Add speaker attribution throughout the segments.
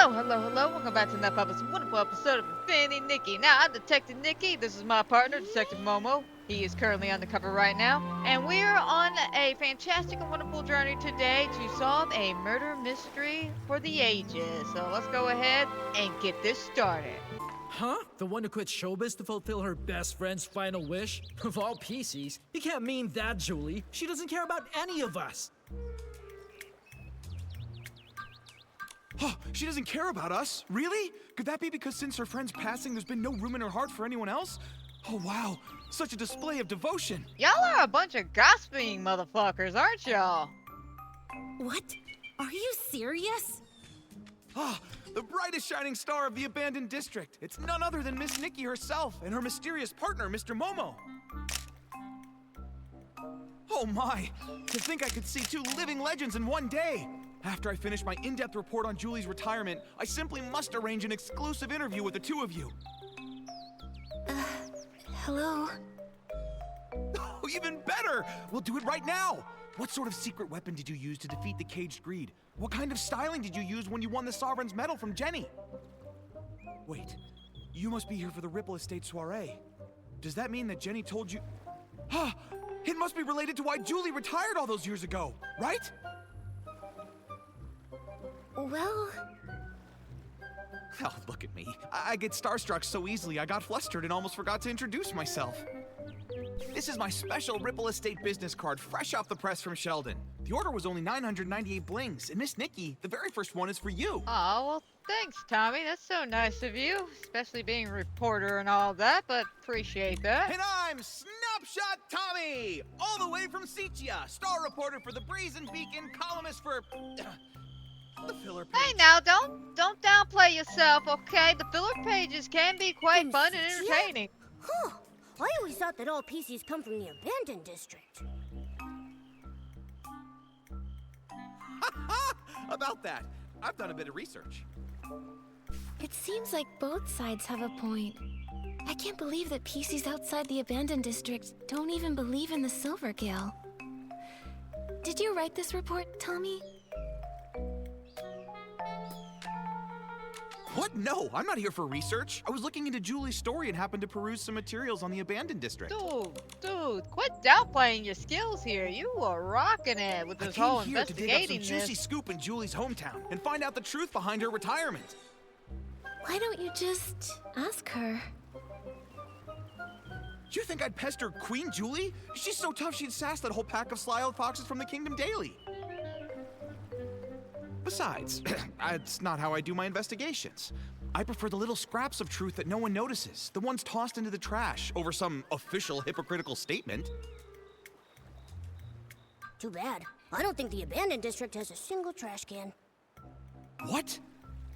Speaker 1: Hello. Welcome back to another wonderful episode of Detective Nikki. Now, I'm Detective Nikki. This is my partner, Detective Momo. He is currently undercover right now. And we're on a fantastic and wonderful journey today to solve a murder mystery for the ages. So let's go ahead and get this started.
Speaker 2: Huh? The one who quit showbiz to fulfill her best friend's final wish? Of all PCs, you can't mean that, Julie. She doesn't care about any of us.
Speaker 3: Oh, she doesn't care about us? Really? Could that be because since her friend's passing, there's been no room in her heart for anyone else? Oh, wow. Such a display of devotion.
Speaker 1: Y'all are a bunch of gossiping motherfuckers, aren't y'all?
Speaker 4: What? Are you serious?
Speaker 3: Ah, the brightest shining star of the abandoned district. It's none other than Miss Nikki herself and her mysterious partner, Mr. Momo. Oh my, to think I could see two living legends in one day. After I finish my in-depth report on Julie's retirement, I simply must arrange an exclusive interview with the two of you.
Speaker 4: Hello?
Speaker 3: Oh, even better! We'll do it right now! What sort of secret weapon did you use to defeat the caged greed? What kind of styling did you use when you won the Sovereign's Medal from Jenny? Wait, you must be here for the Ripple Estate soiree. Does that mean that Jenny told you... Ah, it must be related to why Julie retired all those years ago, right?
Speaker 4: Well...
Speaker 3: Oh, look at me. I get starstruck so easily I got flustered and almost forgot to introduce myself. This is my special Ripple Estate business card, fresh off the press from Sheldon. The order was only 998 blings, and Miss Nikki, the very first one is for you.
Speaker 1: Oh, well, thanks, Tommy. That's so nice of you, especially being a reporter and all that, but appreciate that.
Speaker 3: And I'm Snapshot Tommy, all the way from Seachia, star reporter for the Brazen Beacon, columnist for... the filler page.
Speaker 1: Hey now, don't downplay yourself, okay? The filler pages can be quite fun and entertaining.
Speaker 4: Huh. I always thought that all PCs come from the abandoned district.
Speaker 3: About that, I've done a bit of research.
Speaker 5: It seems like both sides have a point. I can't believe that PCs outside the abandoned district don't even believe in the Silvergill. Did you write this report, Tommy?
Speaker 3: What? No, I'm not here for research. I was looking into Julie's story and happened to peruse some materials on the abandoned district.
Speaker 1: Dude, quit downplaying your skills here. You are rocking it with this whole
Speaker 3: I came here to dig up some
Speaker 1: investigating
Speaker 3: juicy
Speaker 1: this.
Speaker 3: scoop in Julie's hometown and find out the truth behind her retirement.
Speaker 5: Why don't you just ask her?
Speaker 3: You think I'd pester Queen Julie? She's so tough she'd sass that whole pack of sly-old foxes from the Kingdom Daily. Besides, that's not how I do my investigations. I prefer the little scraps of truth that no one notices, the ones tossed into the trash over some official hypocritical statement.
Speaker 4: Too bad. I don't think the abandoned district has a single trash can.
Speaker 3: What?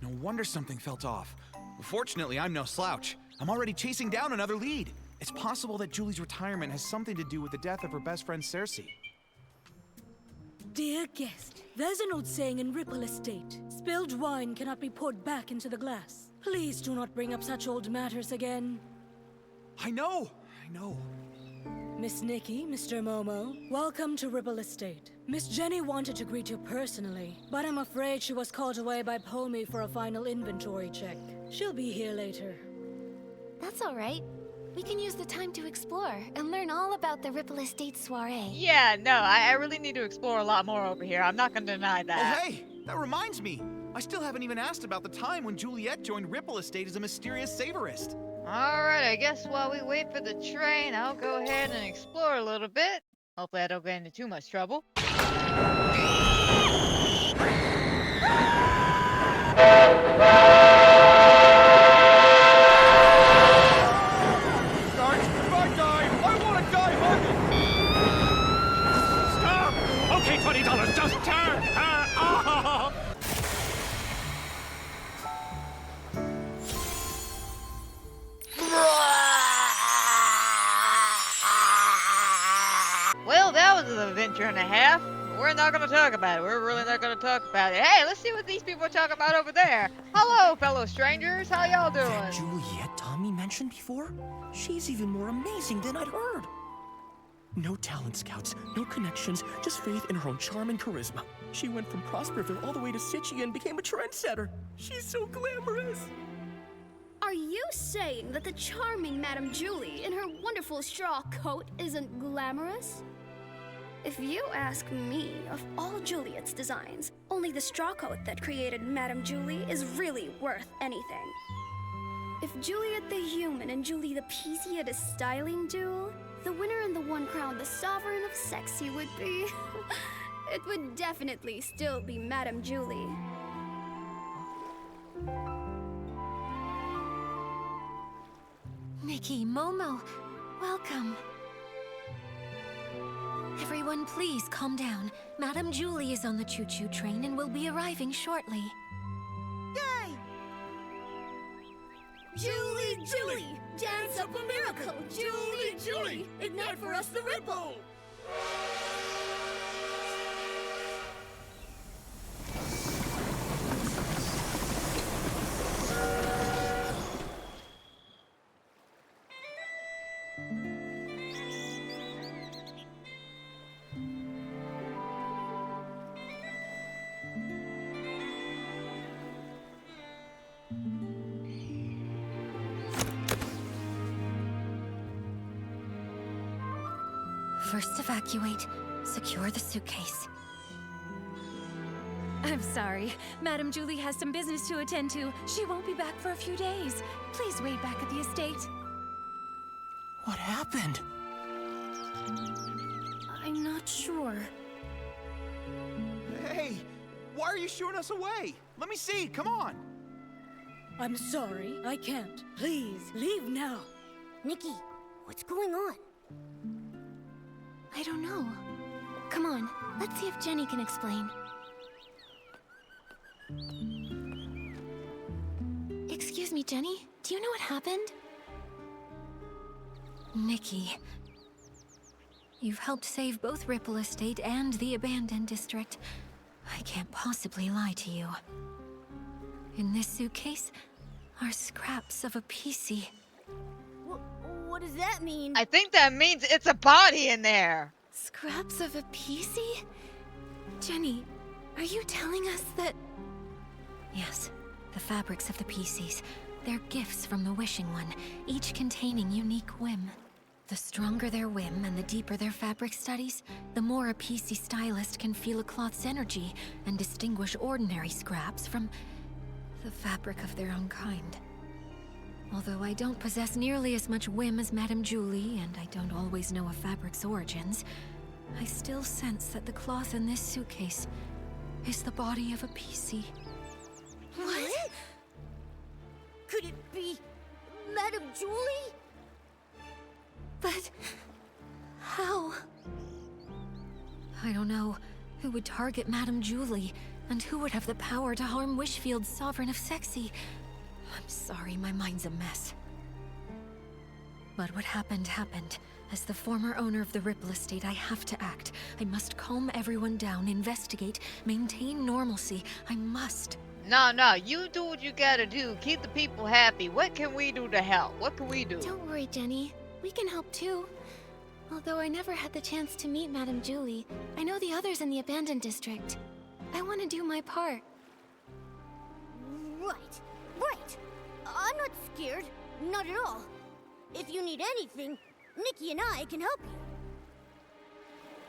Speaker 3: No wonder something felt off. Fortunately, I'm no slouch. I'm already chasing down another lead. It's possible that Julie's retirement has something to do with the death of her best friend Cersei.
Speaker 6: Dear guest, there's an old saying in Ripple Estate. Spilled wine cannot be poured back into the glass. Please do not bring up such old matters again.
Speaker 3: I know.
Speaker 6: Miss Nikki, Mr. Momo, welcome to Ripple Estate. Miss Jenny wanted to greet you personally, but I'm afraid she was called away by Pomey for a final inventory check. She'll be here later.
Speaker 5: That's all right. We can use the time to explore and learn all about the Ripple Estate soiree.
Speaker 1: Yeah, no, I really need to explore a lot more over here. I'm not gonna deny that.
Speaker 3: Oh, hey, that reminds me. I still haven't even asked about the time when Juliet joined Ripple Estate as a mysterious savorist.
Speaker 1: Alright, I guess while we wait for the train, I'll go ahead and explore a little bit. Hopefully I don't get into too much trouble.
Speaker 2: Okay, $20, just turn!
Speaker 1: Well, that was an adventure and a half. We're not gonna talk about it. We're really not gonna talk about it. Hey, let's see what these people are talking about over there. Hello, fellow strangers. How y'all doing?
Speaker 7: That Juliet Tommy mentioned before? She's even more amazing than I'd heard. No talent scouts, no connections, just faith in her own charm and charisma. She went from Prosperville all the way to Sitchy and became a trendsetter. She's so glamorous.
Speaker 8: Are you saying that the charming Madame Julie in her wonderful straw coat isn't glamorous? If you ask me, of all Juliet's designs, only the straw coat that created Madame Julie is really worth anything. If Juliet the Human and Julie the Peasy had a styling duel, the winner and the one crowned the Sovereign of Sexy would be... it would definitely still be Madame Julie.
Speaker 5: Nikki, Momo, welcome. Everyone, please calm down. Madame Julie is on the choo-choo train and will be arriving shortly.
Speaker 4: Yay!
Speaker 8: Julie, Julie, dance up a miracle! Julie, Julie, ignite for us the ripple!
Speaker 5: First evacuate. Secure the suitcase. I'm sorry. Madame Julie has some business to attend to. She won't be back for a few days. Please wait back at the estate.
Speaker 7: What happened?
Speaker 8: I'm not sure.
Speaker 3: Hey, why are you shooing us away? Let me see, come on.
Speaker 6: I'm sorry, I can't. Please, leave now.
Speaker 4: Nikki, what's going on?
Speaker 5: I don't know. Come on, let's see if Jenny can explain. Excuse me, Jenny. Do you know what happened? Nikki. You've helped save both Ripple Estate and the abandoned district. I can't possibly lie to you. In this suitcase are scraps of a PC.
Speaker 4: What does that mean?
Speaker 1: I think that means it's a body in there.
Speaker 5: Scraps of a PC? Jenny, are you telling us that... Yes, the fabrics of the PCs. They're gifts from the Wishing One, each containing unique whim. The stronger their whim and the deeper their fabric studies, the more a PC stylist can feel a cloth's energy and distinguish ordinary scraps from the fabric of their own kind. Although I don't possess nearly as much whim as Madame Julie, and I don't always know a fabric's origins, I still sense that the cloth in this suitcase is the body of a PC.
Speaker 4: What? Could it be Madame Julie?
Speaker 5: But... how? I don't know. Who would target Madame Julie? And who would have the power to harm Wishfield's Sovereign of Sexy? I'm sorry, my mind's a mess. But what happened, happened. As the former owner of the Ripple Estate, I have to act. I must calm everyone down, investigate, maintain normalcy. I must.
Speaker 1: No, you do what you gotta do. Keep the people happy. What can we do to help? What can we do?
Speaker 5: Don't worry, Jenny. We can help too. Although I never had the chance to meet Madame Julie, I know the others in the abandoned district. I want to do my part.
Speaker 4: Right. I'm not scared. Not at all. If you need anything, Nikki and I can help you.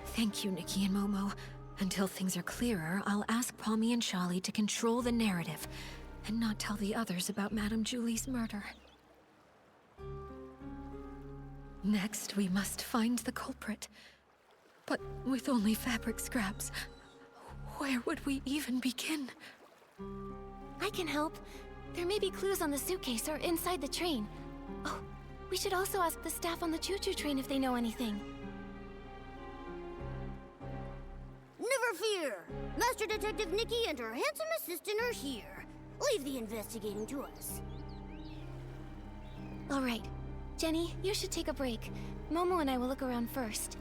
Speaker 5: Thank you, Nikki and Momo. Until things are clearer, I'll ask Pommy and Charlie to control the narrative and not tell the others about Madame Julie's murder. Next, we must find the culprit. But with only fabric scraps, where would we even begin? I can help. There may be clues on the suitcase or inside the train. Oh, we should also ask the staff on the choo-choo train if they know anything.
Speaker 4: Never fear. Master Detective Nikki and her handsome assistant are here. Leave the investigating to us.
Speaker 5: All right. Jenny, you should take a break. Momo and I will look around first.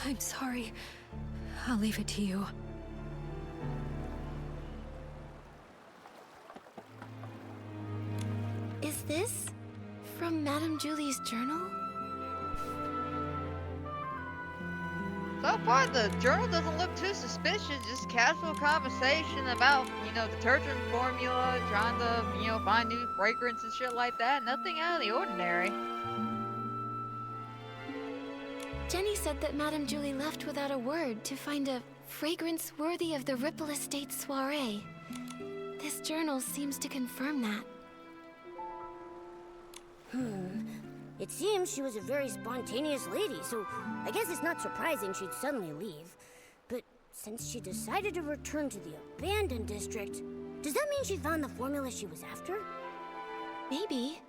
Speaker 5: I'm sorry. I'll leave it to you. Is this from Madame Julie's journal?
Speaker 1: So far the journal doesn't look too suspicious. Just casual conversation about, detergent formula, trying to, find new fragrance and shit like that. Nothing out of the ordinary.
Speaker 5: Jenny said that Madame Julie left without a word to find a fragrance worthy of the Ripple Estate soiree. This journal seems to confirm that.
Speaker 4: It seems she was a very spontaneous lady, so I guess it's not surprising she'd suddenly leave. But since she decided to return to the abandoned district, does that mean she found the formula she was after?
Speaker 5: Maybe.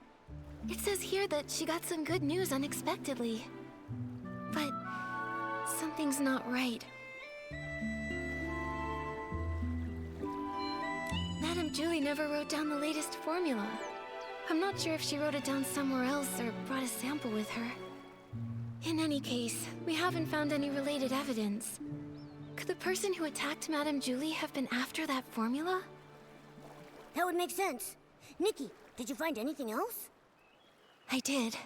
Speaker 5: It says here that she got some good news unexpectedly. But something's not right. Madame Julie never wrote down the latest formula. I'm not sure if she wrote it down somewhere else or brought a sample with her. In any case, we haven't found any related evidence. Could the person who attacked Madame Julie have been after that formula?
Speaker 4: That would make sense. Nikki, did you find anything else?
Speaker 5: I did.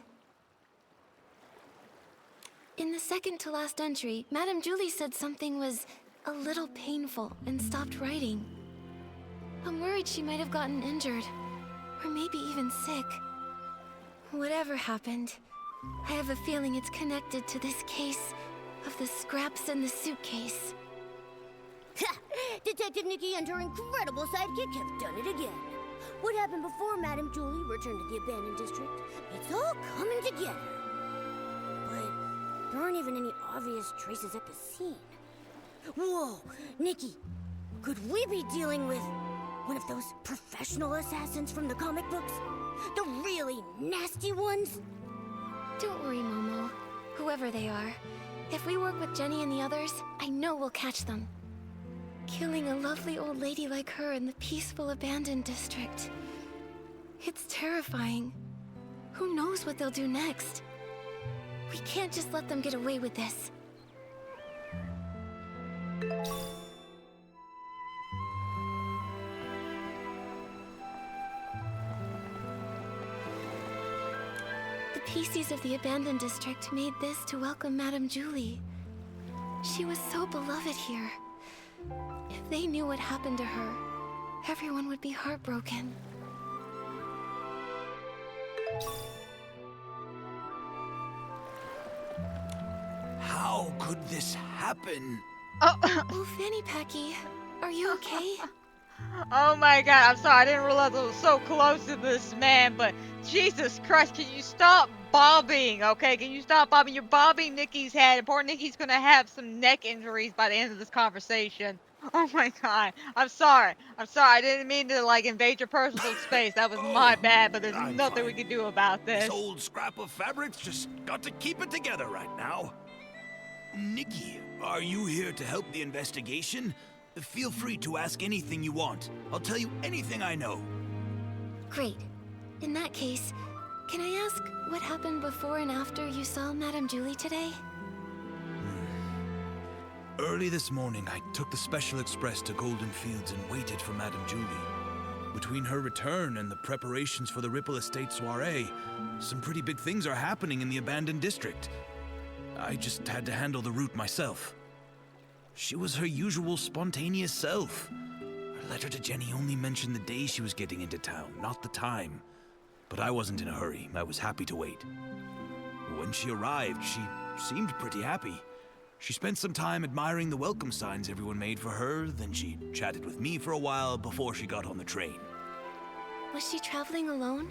Speaker 5: In the second to last entry, Madame Julie said something was a little painful and stopped writing. I'm worried she might have gotten injured, or maybe even sick. Whatever happened, I have a feeling it's connected to this case of the scraps in the suitcase.
Speaker 4: Ha! Detective Nikki and her incredible sidekick have done it again. What happened before Madame Julie returned to the abandoned district? It's all coming together. But there aren't even any obvious traces at the scene. Whoa! Nikki, could we be dealing with one of those professional assassins from the comic books? The really nasty ones?
Speaker 5: Don't worry, Momo. Whoever they are, if we work with Jenny and the others, I know we'll catch them. Killing a lovely old lady like her in the peaceful abandoned district. It's terrifying. Who knows what they'll do next? We can't just let them get away with this. The PCs of the abandoned district made this to welcome Madame Julie. She was so beloved here. If they knew what happened to her, everyone would be heartbroken.
Speaker 3: How could this happen?
Speaker 1: Oh,
Speaker 5: Oh, Fanny Packy, are you okay?
Speaker 1: oh my god, I'm sorry, I didn't realize I was so close to this man, but Jesus Christ, can you stop bobbing, okay? Can you stop bobbing? You're bobbing Nikki's head, and poor Nikki's gonna have some neck injuries by the end of this conversation. Oh my god, I'm sorry, I didn't mean to, invade your personal space, that was my bad, but there's
Speaker 3: I'm
Speaker 1: nothing we
Speaker 3: fine.
Speaker 1: can do about this.
Speaker 3: This old scrap of fabric's just got to keep it together right now. Nikki, are you here to help the investigation? Feel free to ask anything you want. I'll tell you anything I know.
Speaker 5: Great. In that case, can I ask what happened before and after you saw Madame Julie today?
Speaker 3: Early this morning, I took the Special Express to Golden Fields and waited for Madame Julie. Between her return and the preparations for the Ripple Estate soiree, some pretty big things are happening in the abandoned district. I just had to handle the route myself. She was her usual spontaneous self. Her letter to Jenny only mentioned the day she was getting into town, not the time. But I wasn't in a hurry. I was happy to wait. When she arrived, she seemed pretty happy. She spent some time admiring the welcome signs everyone made for her, then she chatted with me for a while before she got on the train.
Speaker 5: Was she traveling alone?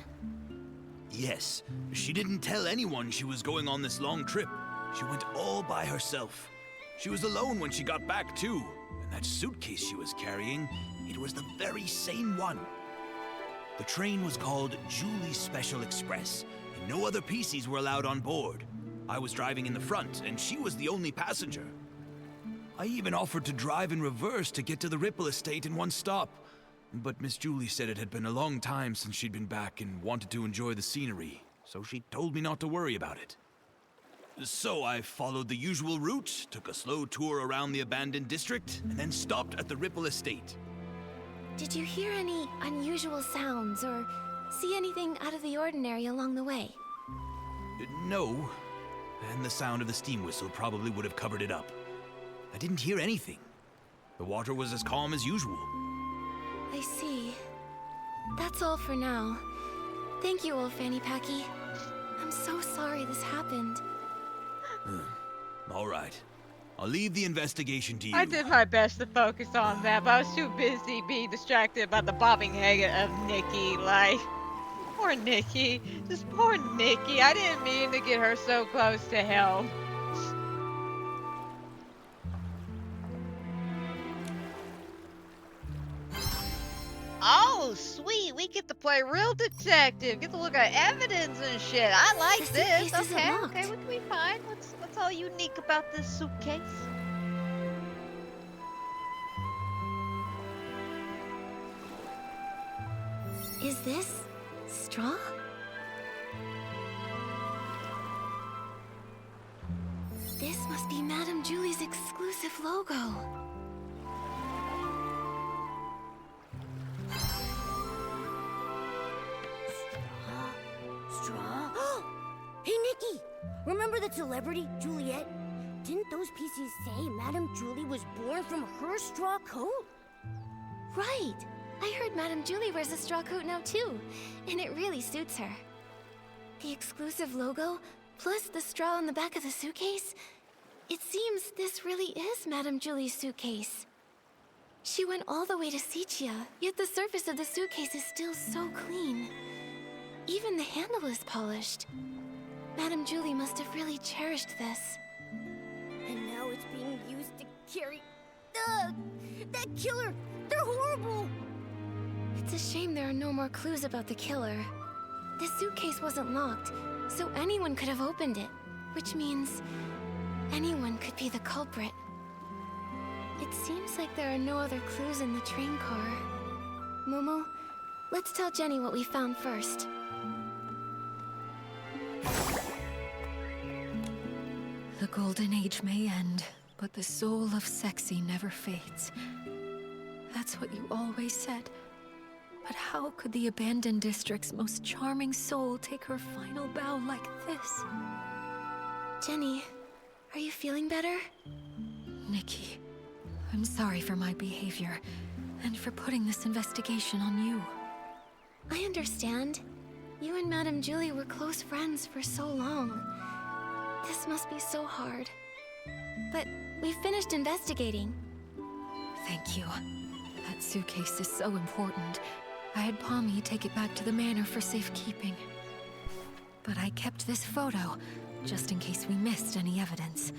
Speaker 3: Yes, she didn't tell anyone she was going on this long trip. She went all by herself. She was alone when she got back, too. And that suitcase she was carrying, it was the very same one. The train was called Julie's Special Express, and no other PCs were allowed on board. I was driving in the front, and she was the only passenger. I even offered to drive in reverse to get to the Ripple Estate in one stop. But Miss Julie said it had been a long time since she'd been back and wanted to enjoy the scenery, so she told me not to worry about it. So I followed the usual route, took a slow tour around the abandoned district, and then stopped at the Ripple Estate.
Speaker 5: Did you hear any unusual sounds or see anything out of the ordinary along the way?
Speaker 3: No, and the sound of the steam whistle probably would have covered it up. I didn't hear anything. The water was as calm as usual.
Speaker 5: I see. That's all for now. Thank you, old Fanny Packy. I'm so sorry this happened.
Speaker 3: All right. I'll leave the investigation to you.
Speaker 1: I did my best to focus on that, but I was too busy being distracted by the bobbing head of Nikki. Like, poor Nikki. Just poor Nikki. I didn't mean to get her so close to hell. Oh, sweet. We get to play real detective. Get to look at evidence and shit. I like
Speaker 5: The
Speaker 1: this.
Speaker 5: suitcase isn't
Speaker 1: Okay,
Speaker 5: locked.
Speaker 1: okay. What can we find? What's all unique about this suitcase?
Speaker 5: Is this straw? This must be Madame Julie's exclusive logo.
Speaker 4: Straw? Hey, Nikki! Remember that celebrity, Juliet? Didn't those pieces say Madame Julie was born from her straw coat?
Speaker 5: Right! I heard Madame Julie wears a straw coat now too, and it really suits her. The exclusive logo, plus the straw on the back of the suitcase? It seems this really is Madame Julie's suitcase. She went all the way to Sicia, yet the surface of the suitcase is still so clean. Even the handle is polished. Madame Julie must have really cherished this.
Speaker 4: And now it's being used to carry... that killer! They're horrible!
Speaker 5: It's a shame there are no more clues about the killer. The suitcase wasn't locked, so anyone could have opened it, which means anyone could be the culprit. It seems like there are no other clues in the train car. Momo, let's tell Jenny what we found first.
Speaker 9: The golden age may end, but the soul of sexy never fades. That's what you always said. But how could the abandoned district's most charming soul take her final bow like this?
Speaker 5: Jenny, are you feeling better?
Speaker 9: Nikki, I'm sorry for my behavior, and for putting this investigation on you.
Speaker 5: I understand. You and Madame Julie were close friends for so long. This must be so hard. But we've finished investigating.
Speaker 9: Thank you. That suitcase is so important. I had Pommy take it back to the manor for safekeeping. But I kept this photo, just in case we missed any evidence.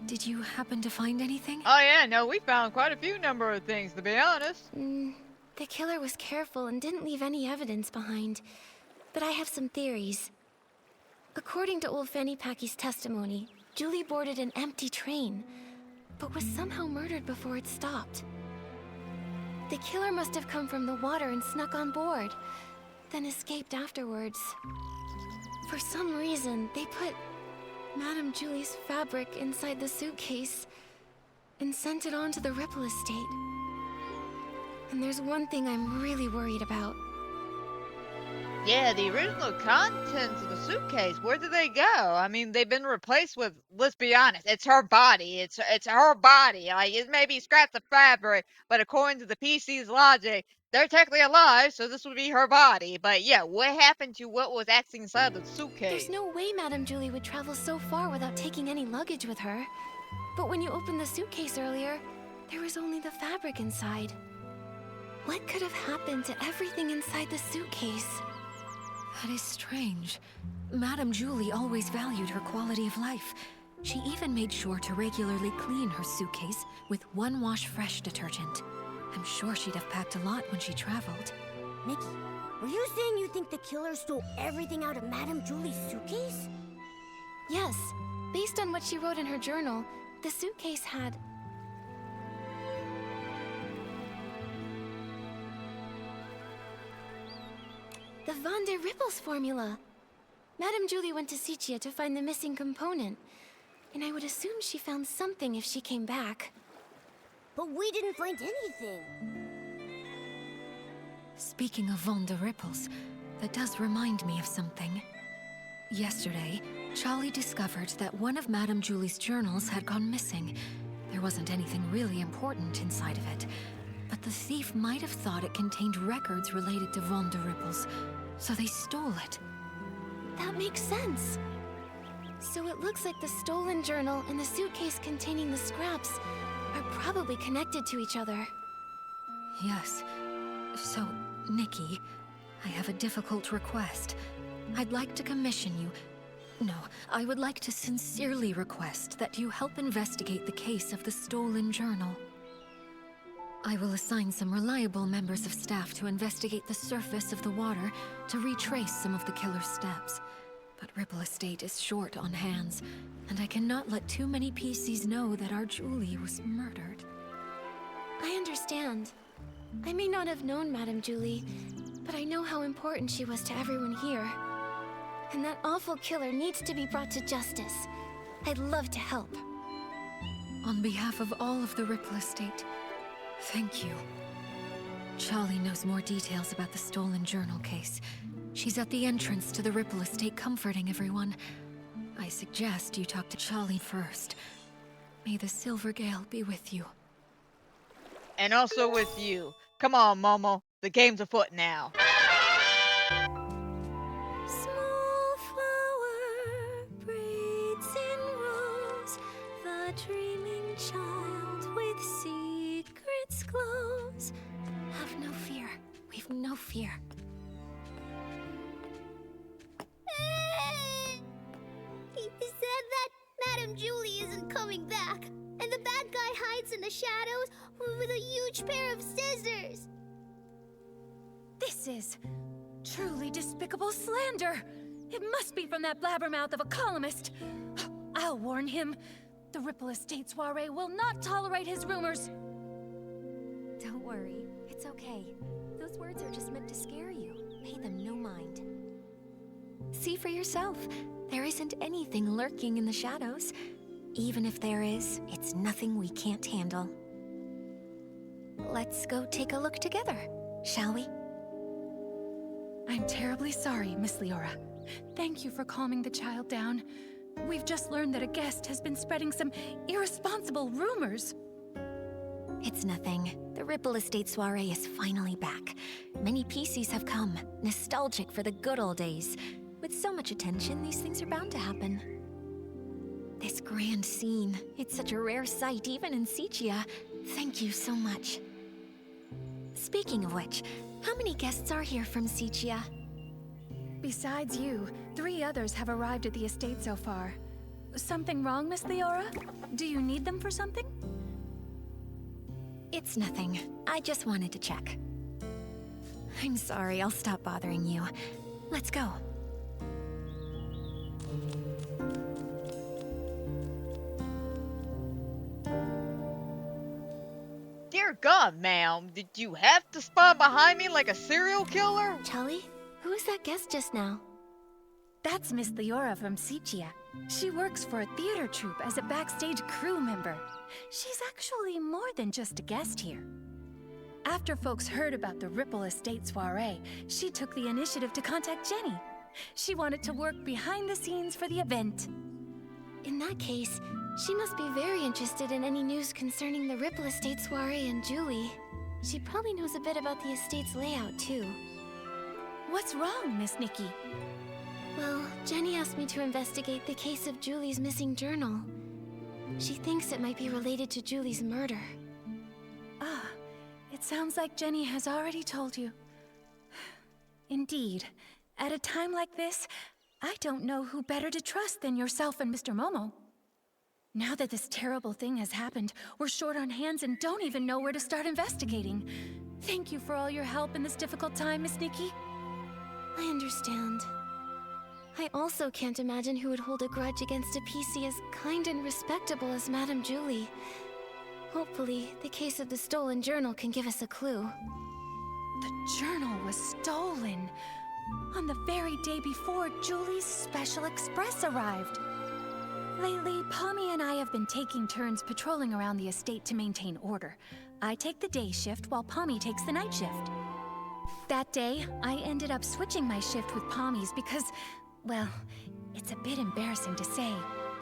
Speaker 9: Did you happen to find anything?
Speaker 1: Oh yeah, no, we found quite a few number of things, to be honest.
Speaker 5: The killer was careful and didn't leave any evidence behind. But I have some theories. According to old Fanny Packy's testimony, Julie boarded an empty train, but was somehow murdered before it stopped. The killer must have come from the water and snuck on board, then escaped afterwards. For some reason, they put Madame Julie's fabric inside the suitcase and sent it on to the Ripple estate. And there's one thing I'm really worried about.
Speaker 1: Yeah, the original contents of the suitcase, where did they go? I mean, they've been replaced with, let's be honest, it's her body. It's her body. Like, it may be scraps of fabric, but according to the PC's logic, they're technically alive, so this would be her body. But yeah, what happened to what was actually inside the suitcase?
Speaker 5: There's no way Madame Julie would travel so far without taking any luggage with her. But when you opened the suitcase earlier, there was only the fabric inside. What could have happened to everything inside the suitcase?
Speaker 9: That is strange. Madame Julie always valued her quality of life. She even made sure to regularly clean her suitcase with one wash fresh detergent. I'm sure she'd have packed a lot when she traveled.
Speaker 4: Nikki, were you saying you think the killer stole everything out of Madame Julie's suitcase?
Speaker 5: Yes. Based on what she wrote in her journal, the suitcase had... the Van der Rippels formula. Madame Julie went to Sicia to find the missing component, and I would assume she found something if she came back.
Speaker 4: But we didn't find anything.
Speaker 9: Speaking of Van der Rippels, that does remind me of something. Yesterday, Charlie discovered that one of Madame Julie's journals had gone missing. There wasn't anything really important inside of it, but the thief might have thought it contained records related to Von der Rippels, so they stole it.
Speaker 5: That makes sense. So it looks like the stolen journal and the suitcase containing the scraps are probably connected to each other.
Speaker 9: Yes. So, Nikki, I have a difficult request. I'd like to commission you... No, I would like to sincerely request that you help investigate the case of the stolen journal. I will assign some reliable members of staff to investigate the surface of the water to retrace some of the killer's steps. But Ripple Estate is short on hands, and I cannot let too many PCs know that our Julie was murdered.
Speaker 5: I understand. I may not have known Madame Julie, but I know how important she was to everyone here. And that awful killer needs to be brought to justice. I'd love to help.
Speaker 9: On behalf of all of the Ripple Estate, thank you. Charlie knows more details about the stolen journal case. She's at the entrance to the Ripple Estate comforting everyone. I suggest you talk to Charlie first. May the Silver Gale be with you.
Speaker 1: And also with you. Come on, Momo. The game's afoot now.
Speaker 5: Small flower braids in rows, the dreaming child with secrets glows.
Speaker 9: Have no fear. We've no fear.
Speaker 8: He said that Madame Julie isn't coming back, and the bad guy hides in the shadows with a huge pair of scissors.
Speaker 10: This is truly despicable slander. It must be from that blabbermouth of a columnist. I'll warn him. The Ripple Estate soiree will not tolerate his rumors.
Speaker 9: Don't worry. It's okay. Those words are just meant to scare you. Pay them no mind. See for yourself. There isn't anything lurking in the shadows. Even if there is, it's nothing we can't handle. Let's go take a look together, shall we?
Speaker 10: I'm terribly sorry, Miss Leora. Thank you for calming the child down. We've just learned that a guest has been spreading some irresponsible rumors.
Speaker 9: It's nothing. The Ripple Estate soiree is finally back. Many PCs have come, nostalgic for the good old days. With so much attention, these things are bound to happen. This grand scene, it's such a rare sight even in Sicia. Thank you so much. Speaking of which, how many guests are here from Sicia?
Speaker 10: Besides you, 3 others have arrived at the estate so far. Something wrong, Miss Leora? Do you need them for something?
Speaker 9: It's nothing. I just wanted to check. I'm sorry, I'll stop bothering you. Let's go.
Speaker 1: Dear God, ma'am, did you have to spawn behind me like a serial killer?
Speaker 5: Charlie, who was that guest just now?
Speaker 10: That's Miss Leora from Sicia. She works for a theater troupe as a backstage crew member. She's actually more than just a guest here. After folks heard about the Ripple Estate soiree, she took the initiative to contact Jenny. She wanted to work behind the scenes for the event.
Speaker 5: In that case, she must be very interested in any news concerning the Ripple Estate soiree and Julie. She probably knows a bit about the estate's layout, too.
Speaker 10: What's wrong, Miss Nikki?
Speaker 5: Well, Jenny asked me to investigate the case of Julie's missing journal. She thinks it might be related to Julie's murder.
Speaker 10: Ah, it sounds like Jenny has already told you. Indeed. At a time like this, I don't know who better to trust than yourself and Mr. Momo. Now that this terrible thing has happened, we're short on hands and don't even know where to start investigating. Thank you for all your help in this difficult time, Miss Nikki.
Speaker 5: I understand. I also can't imagine who would hold a grudge against a PC as kind and respectable as Madame Julie. Hopefully, the case of the stolen journal can give us a clue.
Speaker 10: The journal was stolen on the very day before Julie's Special Express arrived. Lately, Pommy and I have been taking turns patrolling around the estate to maintain order. I take the day shift while Pommy takes the night shift. That day, I ended up switching my shift with Pommy's because, well, it's a bit embarrassing to say,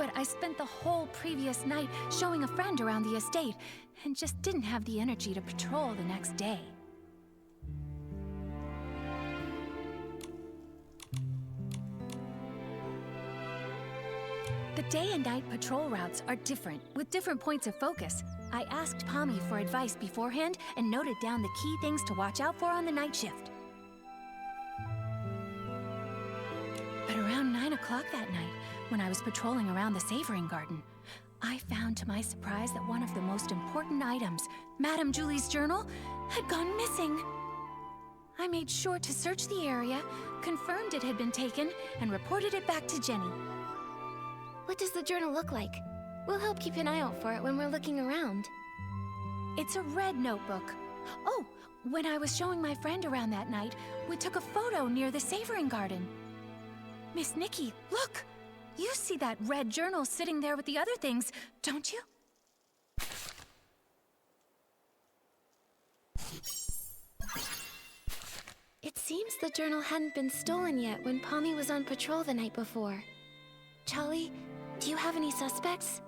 Speaker 10: but I spent the whole previous night showing a friend around the estate and just didn't have the energy to patrol the next day. The day and night patrol routes are different, with different points of focus. I asked Pommy for advice beforehand and noted down the key things to watch out for on the night shift. But around 9 o'clock that night, when I was patrolling around the Savoring Garden, I found to my surprise that one of the most important items, Madame Julie's journal, had gone missing. I made sure to search the area, confirmed it had been taken, and reported it back to Jenny.
Speaker 5: What does the journal look like? We'll help keep an eye out for it when we're looking around.
Speaker 10: It's a red notebook. Oh, when I was showing my friend around that night, we took a photo near the Savoring Garden. Miss Nikki, look! You see that red journal sitting there with the other things, don't you?
Speaker 5: It seems the journal hadn't been stolen yet when Pommy was on patrol the night before. Charlie, do you have any suspects?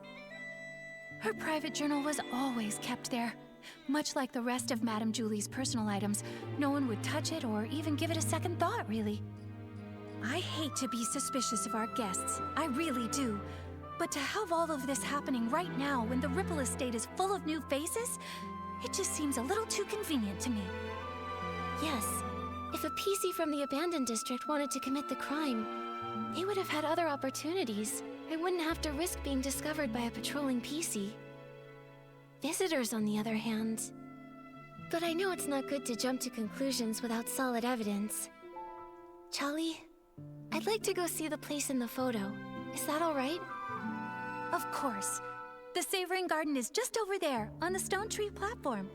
Speaker 10: Her private journal was always kept there. Much like the rest of Madame Julie's personal items, no one would touch it or even give it a second thought, really. I hate to be suspicious of our guests, I really do. But to have all of this happening right now when the Ripple Estate is full of new faces, it just seems a little too convenient to me.
Speaker 5: Yes. If a PC from the abandoned district wanted to commit the crime, they would have had other opportunities. I wouldn't have to risk being discovered by a patrolling PC. Visitors, on the other hand. But I know it's not good to jump to conclusions without solid evidence. Charlie, I'd like to go see the place in the photo. Is that all right?
Speaker 10: Of course. The Savoring Garden is just over there, on the stone tree platform.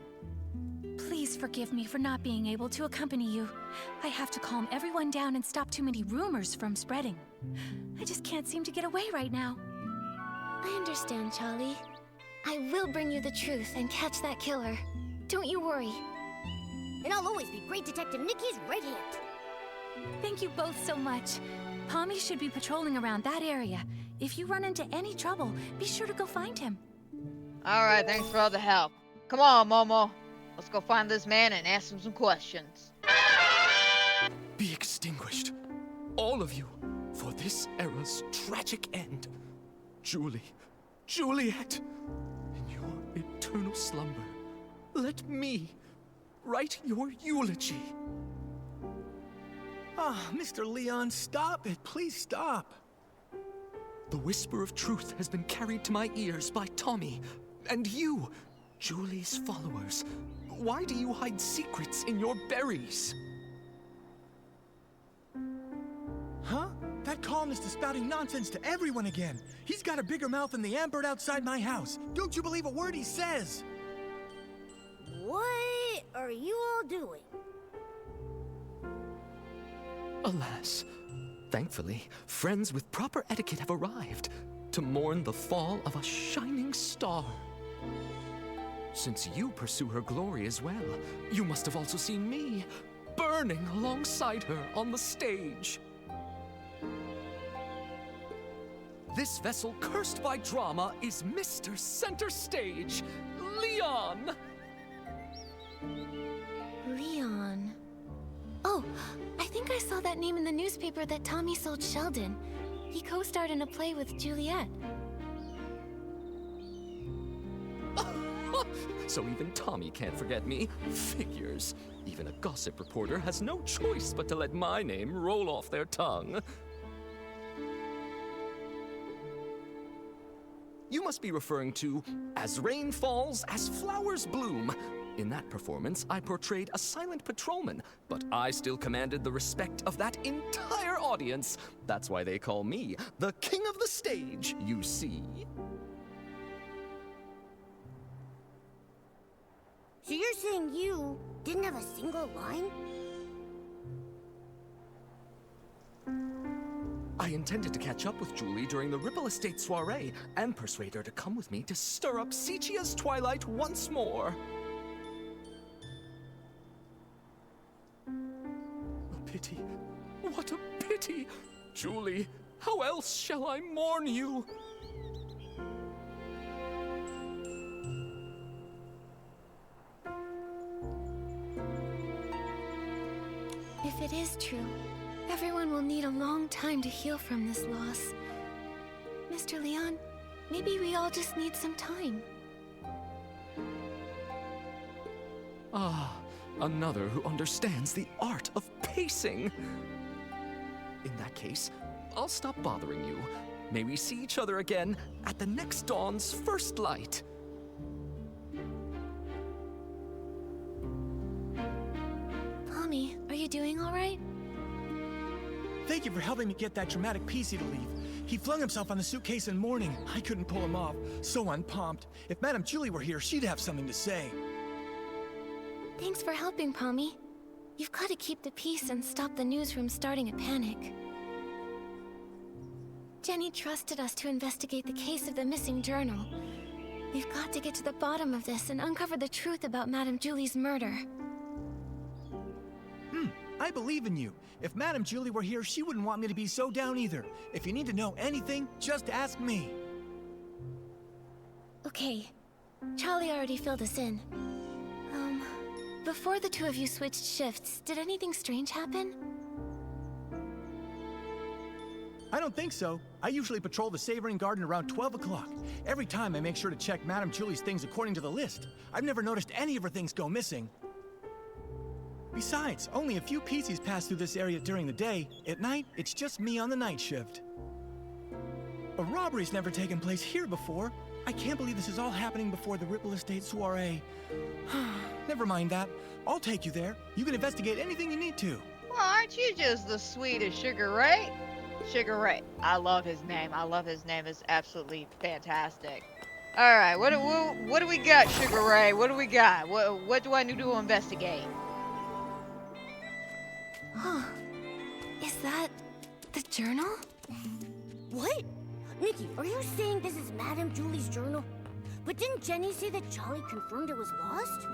Speaker 10: Please forgive me for not being able to accompany you. I have to calm everyone down and stop too many rumors from spreading. I just can't seem to get away right now.
Speaker 5: I understand, Charlie. I will bring you the truth and catch that killer. Don't you worry.
Speaker 4: And I'll always be Great Detective Nikki's right hand.
Speaker 10: Thank you both so much. Pommy should be patrolling around that area. If you run into any trouble, be sure to go find him.
Speaker 1: Alright, thanks for all the help. Come on, Momo. Let's go find this man and ask him some questions.
Speaker 7: Be extinguished, all of you, for this era's tragic end. Julie, Juliet, in your eternal slumber, let me write your eulogy.
Speaker 3: Ah, Mr. Leon, stop it. Please stop.
Speaker 7: The whisper of truth has been carried to my ears by Tommy, and you, Julie's followers. Why do you hide secrets in your berries?
Speaker 3: Huh? That columnist is spouting nonsense to everyone again. He's got a bigger mouth than the Ambird outside my house. Don't you believe a word he says?
Speaker 4: What are you all doing?
Speaker 7: Alas, thankfully, friends with proper etiquette have arrived to mourn the fall of a shining star. Since you pursue her glory as well, you must have also seen me, burning alongside her on the stage. This vessel cursed by drama is Mr. Center Stage, Leon!
Speaker 5: Leon. Oh, I think I saw that name in the newspaper that Tommy sold Sheldon. He co-starred in a play with Juliet.
Speaker 7: So even Tommy can't forget me. Figures. Even a gossip reporter has no choice but to let my name roll off their tongue. You must be referring to As Rain Falls, As Flowers Bloom. In that performance, I portrayed a silent patrolman, but I still commanded the respect of that entire audience. That's why they call me the king of the stage, you see.
Speaker 4: So you're saying you didn't have a single line?
Speaker 7: I intended to catch up with Julie during the Ripple Estate soiree and persuade her to come with me to stir up Sichia's twilight once more. A pity. What a pity! Julie, how else shall I mourn you?
Speaker 5: If it is true, everyone will need a long time to heal from this loss. Mr. Leon, maybe we all just need some time.
Speaker 7: Ah, another who understands the art of pacing. In that case, I'll stop bothering you. May we see each other again at the next dawn's first light.
Speaker 5: Pommy, are you doing all right?
Speaker 2: Thank you for helping me get that dramatic PC to leave. He flung himself on the suitcase in mourning. I couldn't pull him off. So unpumped. If Madame Julie were here, she'd have something to say.
Speaker 5: Thanks for helping, Pommy. You've got to keep the peace and stop the news from starting a panic. Jenny trusted us to investigate the case of the missing journal. We've got to get to the bottom of this and uncover the truth about Madame Julie's murder.
Speaker 2: I believe in you. If Madame Julie were here, she wouldn't want me to be so down either. If you need to know anything, just ask me.
Speaker 5: Okay. Charlie already filled us in. Before the two of you switched shifts, did anything strange happen?
Speaker 2: I don't think so. I usually patrol the Savoring Garden around 12 o'clock. Every time I make sure to check Madame Julie's things according to the list. I've never noticed any of her things go missing. Besides, only a few PCs pass through this area during the day. At night, it's just me on the night shift. A robbery's never taken place here before. I can't believe this is all happening before the Ripple Estate soiree. Never mind that. I'll take you there. You can investigate anything you need to.
Speaker 1: Well, aren't you just the sweetest Sugar Ray? Sugar Ray. I love his name. I love his name. It's absolutely fantastic. All right, what do we got, Sugar Ray? What do we got? What do I need to investigate?
Speaker 5: Huh. Is that the journal?
Speaker 4: What? Nikki, are you saying this is Madame Julie's journal? But didn't Jenny say that Charlie confirmed it was lost?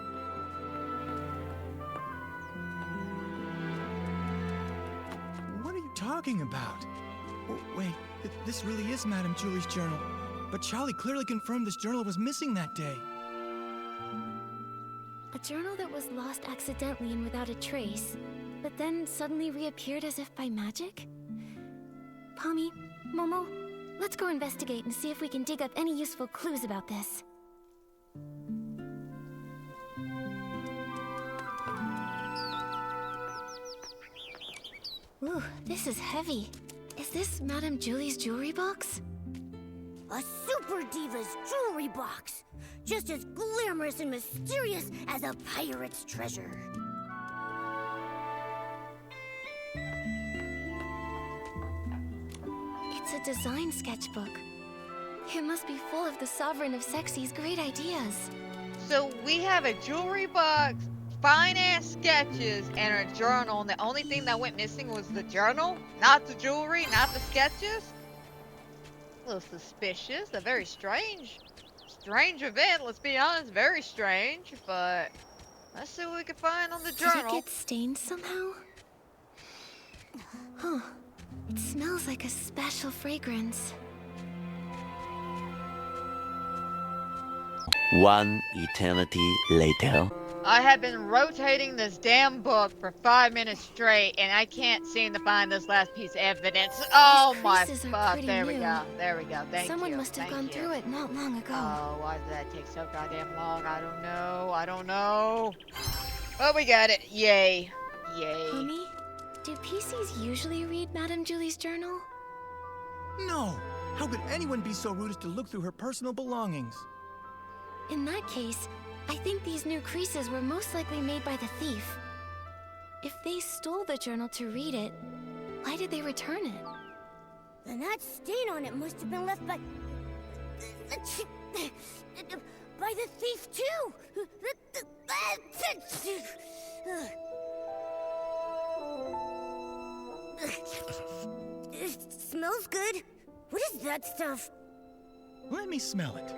Speaker 2: What are you talking about? Oh, wait, this really is Madame Julie's journal. But Charlie clearly confirmed this journal was missing that day.
Speaker 5: A journal that was lost accidentally and without a trace, but then suddenly reappeared as if by magic? Pommy, Momo, let's go investigate and see if we can dig up any useful clues about this. Ooh, this is heavy. Is this Madame Julie's jewelry box?
Speaker 4: A super diva's jewelry box! Just as glamorous and mysterious as a pirate's treasure.
Speaker 5: It's a design sketchbook. It must be full of the Sovereign of Sexy's great ideas.
Speaker 1: So we have a jewelry box, fine-ass sketches, and a journal, and the only thing that went missing was the journal? Not the jewelry, not the sketches? A little suspicious, a very strange event, let's be honest, very strange, but let's see what we can find on the journal.
Speaker 5: Did it get stained somehow? Huh. It smells like a special fragrance.
Speaker 11: One eternity later.
Speaker 1: I have been rotating this damn book for 5 minutes straight, and I can't seem to find this last piece of evidence. Oh my fuck! There we go. There we go. Thank you.
Speaker 5: Someone must have gone through it not long ago.
Speaker 1: Oh, why did that take so goddamn long? I don't know. I don't know. Oh, we got it. Yay. Yay.
Speaker 5: Homie, do PCs usually read Madame Julie's journal?
Speaker 2: No! How could anyone be so rude as to look through her personal belongings?
Speaker 5: In that case, I think these new creases were most likely made by the thief. If they stole the journal to read it, why did they return it?
Speaker 4: Then that stain on it must have been left by the thief too. It smells good. What is that stuff?
Speaker 2: Let me smell it.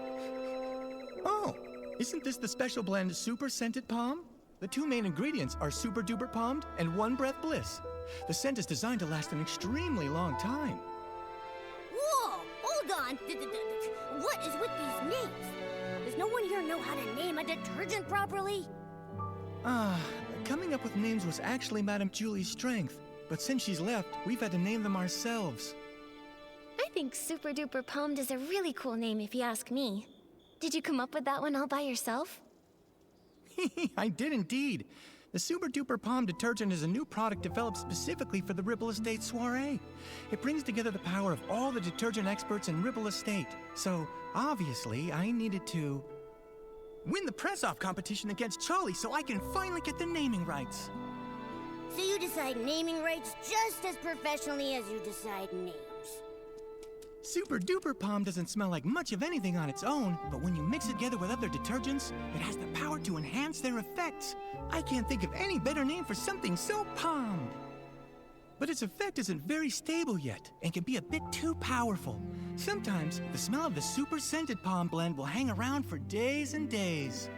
Speaker 2: Oh, isn't this the special blend Super Scented Palm? The two main ingredients are Super Duper Palmed and One Breath Bliss. The scent is designed to last an extremely long time.
Speaker 4: Whoa! Hold on! What is with these names? Does no one here know how to name a detergent properly?
Speaker 2: coming up with names was actually Madame Julie's strength, but since she's left, we've had to name them ourselves.
Speaker 5: I think Super Duper Palmed is a really cool name if you ask me. Did you come up with that one all by yourself?
Speaker 2: I did indeed. The Super Duper Palm detergent is a new product developed specifically for the Ripple Estate soiree. It brings together the power of all the detergent experts in Ripple Estate. So, obviously, I needed to win the press-off competition against Charlie so I can finally get the naming rights.
Speaker 4: So you decide naming rights just as professionally as you decide names.
Speaker 2: Super Duper Palm doesn't smell like much of anything on its own, but when you mix it together with other detergents, it has the power to enhance their effects. I can't think of any better name for something so palmed. But its effect isn't very stable yet, and can be a bit too powerful. Sometimes, the smell of the super scented palm blend will hang around for days and days.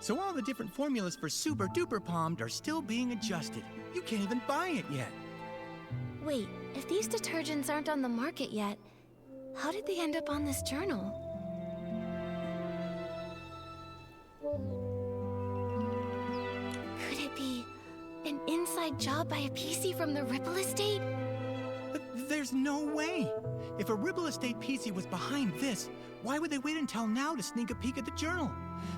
Speaker 2: So all the different formulas for Super Duper Palmed are still being adjusted. You can't even buy it yet.
Speaker 5: Wait, if these detergents aren't on the market yet, how did they end up on this journal? Could it be an inside job by a PC from the Ripple Estate?
Speaker 2: But there's no way. If a Ripple Estate PC was behind this, why would they wait until now to sneak a peek at the journal?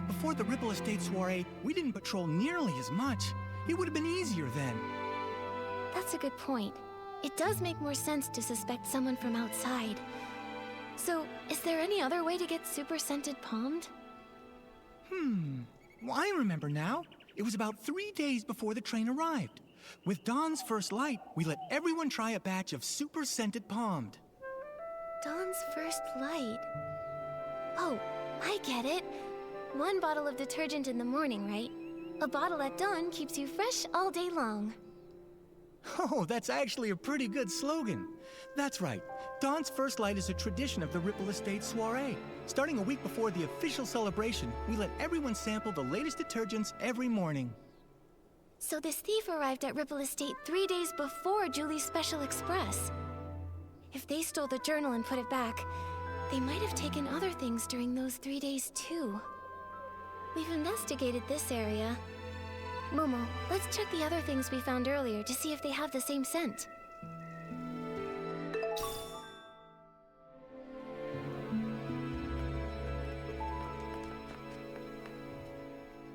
Speaker 2: Before the Ripple Estate soiree, we didn't patrol nearly as much. It would have been easier then.
Speaker 5: That's a good point. It does make more sense to suspect someone from outside. So, is there any other way to get super scented palmed?
Speaker 2: Well, I remember now. It was about 3 days before the train arrived. With dawn's first light, we let everyone try a batch of super scented palmed.
Speaker 5: Dawn's first light. Oh, I get it. 1 bottle of detergent in the morning, right? A bottle at dawn keeps you fresh all day long.
Speaker 2: Oh, that's actually a pretty good slogan. That's right. Dawn's first light is a tradition of the Ripple Estate soiree. Starting a week before the official celebration, we let everyone sample the latest detergents every morning.
Speaker 5: So this thief arrived at Ripple Estate 3 days before Julie's Special Express. If they stole the journal and put it back, they might have taken other things during those 3 days too. We've investigated this area. Momo, let's check the other things we found earlier to see if they have the same scent.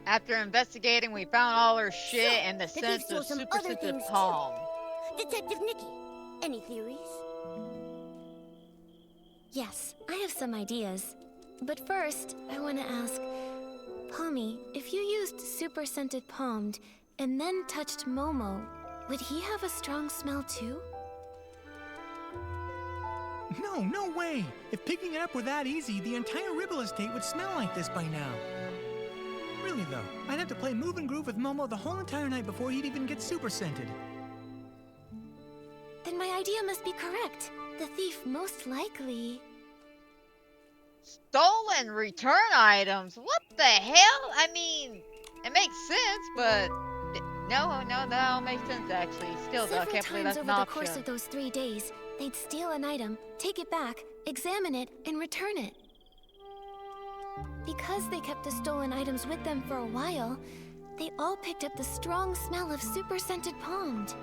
Speaker 1: After investigating, we found all her shit
Speaker 4: So,
Speaker 1: and the
Speaker 4: the thief
Speaker 1: sense
Speaker 4: stole
Speaker 1: of
Speaker 4: some
Speaker 1: super
Speaker 4: other
Speaker 1: scented
Speaker 4: things, too.
Speaker 1: palm.
Speaker 4: Detective Nikki, any theories?
Speaker 5: Yes, I have some ideas. But first, I want to ask, Palmy, if you used super scented palmed and then touched Momo, would he have a strong smell too?
Speaker 2: No way! If picking it up were that easy, the entire Ripple Estate would smell like this by now. Really though, I'd have to play Move and Groove with Momo the whole entire night before he'd even get super scented.
Speaker 5: Then my idea must be correct. The thief most likely...
Speaker 1: Stolen return items? What the hell? I mean, it makes sense, but no, that all makes sense actually. Still, though, I
Speaker 5: Several
Speaker 1: can't believe
Speaker 5: times
Speaker 1: that's
Speaker 5: over
Speaker 1: an
Speaker 5: the
Speaker 1: option.
Speaker 5: course of those 3 days, they'd steal an item, take it back, examine it, and return it. Because they kept the stolen items with them for a while, they all picked up the strong smell of super scented palmed.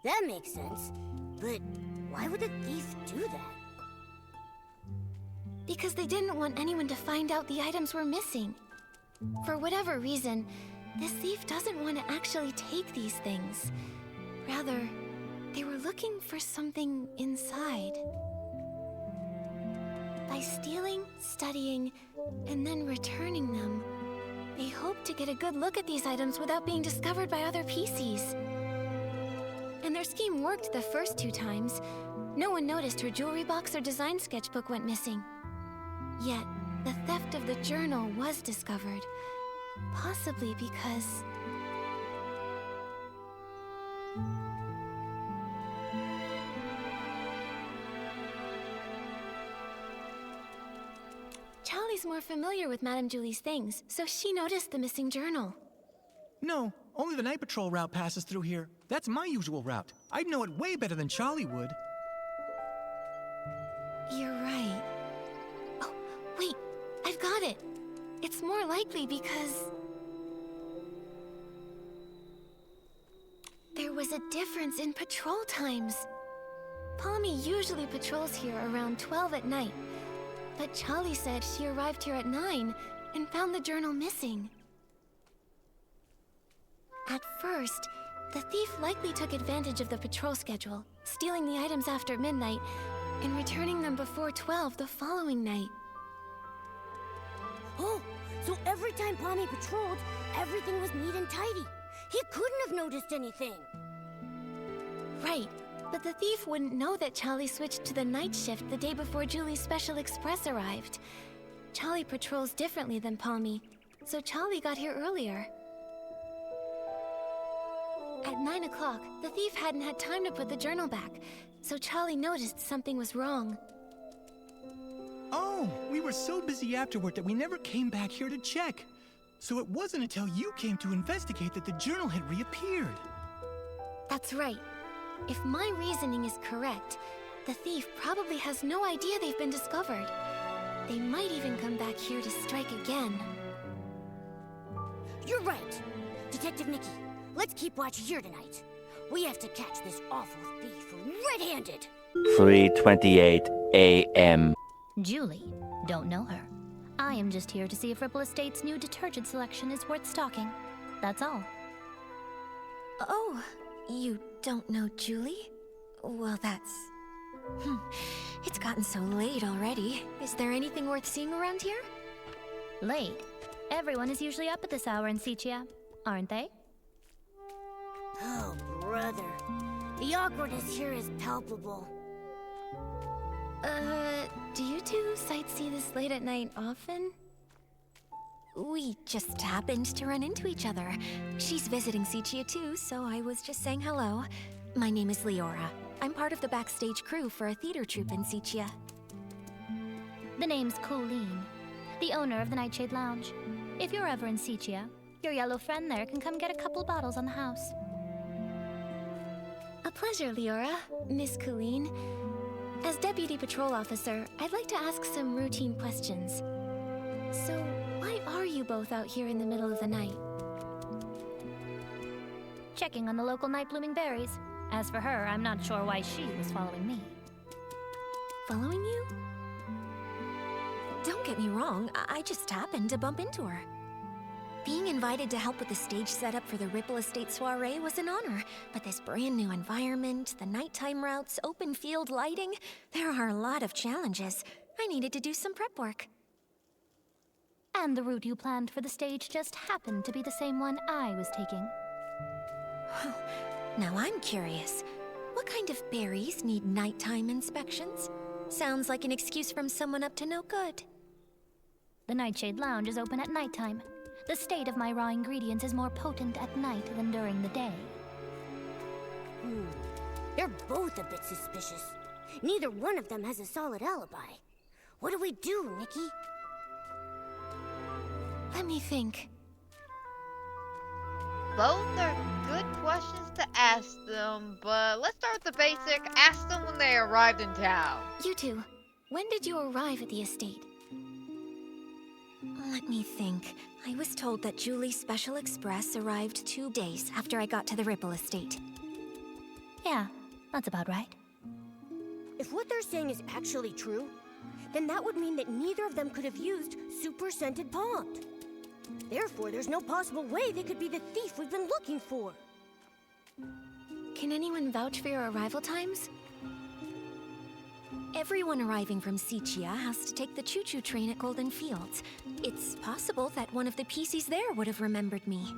Speaker 4: That makes sense. But why would a thief do that?
Speaker 5: Because they didn't want anyone to find out the items were missing. For whatever reason, this thief doesn't want to actually take these things. Rather, they were looking for something inside. By stealing, studying, and then returning them, they hoped to get a good look at these items without being discovered by other PCs. And their scheme worked the first 2 times. No one noticed her jewelry box or design sketchbook went missing. Yet, the theft of the journal was discovered. Possibly because... Charlie's more familiar with Madame Julie's things, so she noticed the missing journal.
Speaker 2: No, only the night patrol route passes through here. That's my usual route. I'd know it way better than Charlie would.
Speaker 5: You're right. Oh, wait, I've got it. It's more likely because... there was a difference in patrol times. Pommy usually patrols here around 12 at night, but Charlie said she arrived here at 9 and found the journal missing. At first, the thief likely took advantage of the patrol schedule, stealing the items after midnight and returning them before 12 the following night.
Speaker 4: Oh, so every time Pommy patrolled, everything was neat and tidy. He couldn't have noticed anything.
Speaker 5: Right, but the thief wouldn't know that Charlie switched to the night shift the day before Julie's special express arrived. Charlie patrols differently than Pommy, so Charlie got here earlier. At 9 o'clock, the thief hadn't had time to put the journal back, so Charlie noticed something was wrong.
Speaker 2: Oh, we were so busy afterward that we never came back here to check. So it wasn't until you came to investigate that the journal had reappeared.
Speaker 5: That's right. If my reasoning is correct, the thief probably has no idea they've been discovered. They might even come back here to strike again.
Speaker 4: You're right. Detective Nikki, let's keep watch here tonight. We have to catch this awful thief red-handed.
Speaker 11: 3:28 a.m.
Speaker 12: Julie, don't know her. I am just here to see if Ripple Estate's new detergent selection is worth stocking. That's all.
Speaker 5: Oh, you don't know Julie? Well, that's... It's gotten so late already. Is there anything worth seeing around here?
Speaker 12: Late? Everyone is usually up at this hour in Sichia, aren't they?
Speaker 4: Oh, brother. The awkwardness here is palpable.
Speaker 5: Do you two sightsee this late at night often? We just happened to run into each other. She's visiting Sichia too, so I was just saying hello. My name is Leora. I'm part of the backstage crew for a theater troupe in Sichia.
Speaker 12: The name's Colleen, the owner of the Nightshade Lounge. If you're ever in Sichia, your yellow friend there can come get a couple bottles on the house.
Speaker 5: A pleasure, Leora. Miss Colleen. As Deputy Patrol Officer, I'd like to ask some routine questions. So, why are you both out here in the middle of the night?
Speaker 12: Checking on the local night-blooming berries. As for her, I'm not sure why she was following me.
Speaker 5: Following you? Don't get me wrong, I just happened to bump into her. Being invited to help with the stage setup for the Ripple Estate soiree was an honor, but this brand new environment, the nighttime routes, open field lighting, there are a lot of challenges. I needed to do some prep work.
Speaker 12: And the route you planned for the stage just happened to be the same one I was taking.
Speaker 5: Now I'm curious. What kind of berries need nighttime inspections? Sounds like an excuse from someone up to no good.
Speaker 12: The Nightshade Lounge is open at nighttime. The state of my raw ingredients is more potent at night than during the day.
Speaker 4: They're both a bit suspicious. Neither one of them has a solid alibi. What do we do, Nikki?
Speaker 5: Let me think.
Speaker 1: Both are good questions to ask them, but let's start with the basic. Ask them when they arrived in town.
Speaker 5: You two, when did you arrive at the estate? Let me think. I was told that Julie's Special Express arrived 2 days after I got to the Ripple Estate.
Speaker 12: Yeah, that's about right.
Speaker 4: If what they're saying is actually true, then that would mean that neither of them could have used Super Scented Pond. Therefore, there's no possible way they could be the thief we've been looking for.
Speaker 5: Can anyone vouch for your arrival times? Everyone arriving from Sichia has to take the choo-choo train at Golden Fields. It's possible that one of the PCs there would have remembered me.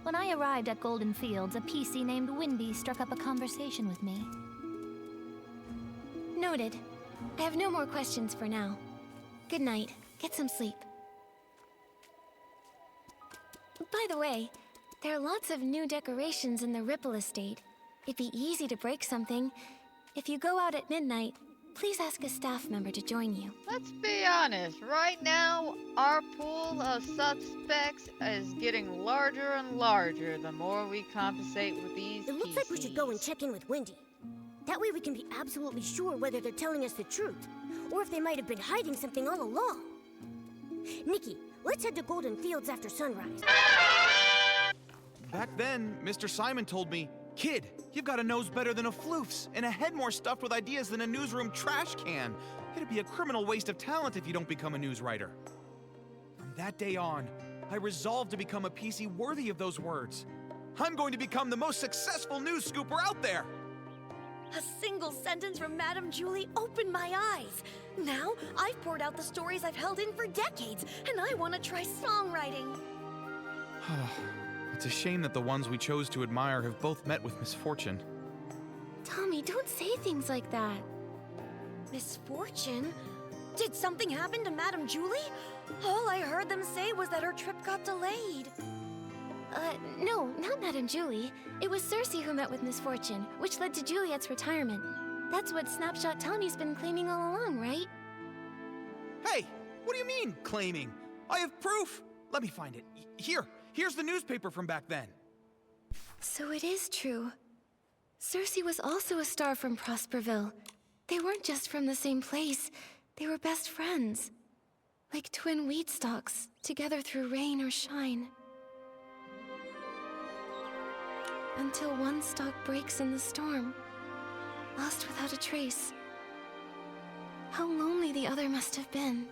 Speaker 12: When I arrived at Golden Fields, a PC named Winby struck up a conversation with me.
Speaker 5: Noted. I have no more questions for now. Good night. Get some sleep. By the way, there are lots of new decorations in the Ripple Estate. It'd be easy to break something. If you go out at midnight, please ask a staff member to join you.
Speaker 1: Let's be honest, right now, our pool of suspects is getting larger and larger the more we compensate with these
Speaker 4: It looks like we should go and
Speaker 1: PCs.
Speaker 4: check in with Wendy. That way we can be absolutely sure whether they're telling us the truth, or if they might have been hiding something all along. Nikki, let's head to Golden Fields after sunrise.
Speaker 3: Back then, Mr. Simon told me, "Kid, you've got a nose better than a floof's, and a head more stuffed with ideas than a newsroom trash can. It'd be a criminal waste of talent if you don't become a news writer." From that day on, I resolved to become a PC worthy of those words. I'm going to become the most successful news scooper out there!
Speaker 13: A single sentence from Madame Julie opened my eyes. Now, I've poured out the stories I've held in for decades, and I want to try songwriting.
Speaker 3: It's a shame that the ones we chose to admire have both met with misfortune.
Speaker 5: Tommy, don't say things like that.
Speaker 13: Misfortune? Did something happen to Madame Julie? All I heard them say was that her trip got delayed.
Speaker 5: No, not Madame Julie. It was Cersei who met with misfortune, which led to Juliet's retirement. That's what Snapshot Tommy's been claiming all along, right?
Speaker 3: Hey, what do you mean, claiming? I have proof! Let me find it. Here's the newspaper from back then.
Speaker 5: So it is true. Cersei was also a star from Prosperville. They weren't just from the same place, they were best friends. Like twin wheat stalks, together through rain or shine. Until one stalk breaks in the storm, lost without a trace. How lonely the other must have been.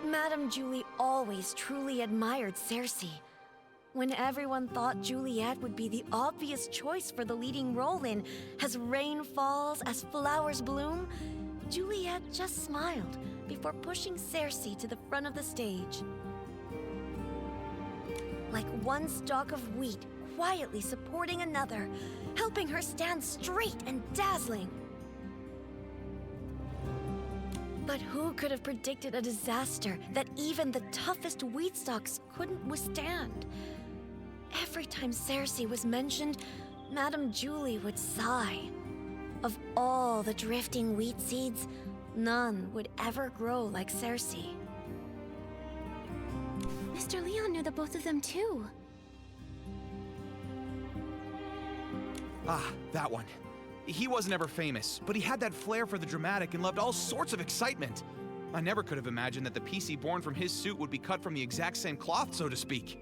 Speaker 13: Madame Julie always truly admired Cersei. When everyone thought Juliet would be the obvious choice for the leading role in As Rain Falls, As Flowers Bloom, Juliet just smiled before pushing Cersei to the front of the stage. Like one stalk of wheat quietly supporting another, helping her stand straight and dazzling. But who could have predicted a disaster that even the toughest wheat stalks couldn't withstand? Every time Cersei was mentioned, Madame Julie would sigh. Of all the drifting wheat seeds, none would ever grow like Cersei.
Speaker 5: Mr. Leon knew the both of them too.
Speaker 3: Ah, that one. He wasn't ever famous, but he had that flair for the dramatic and loved all sorts of excitement. I never could have imagined that the PC born from his suit would be cut from the exact same cloth, so to speak.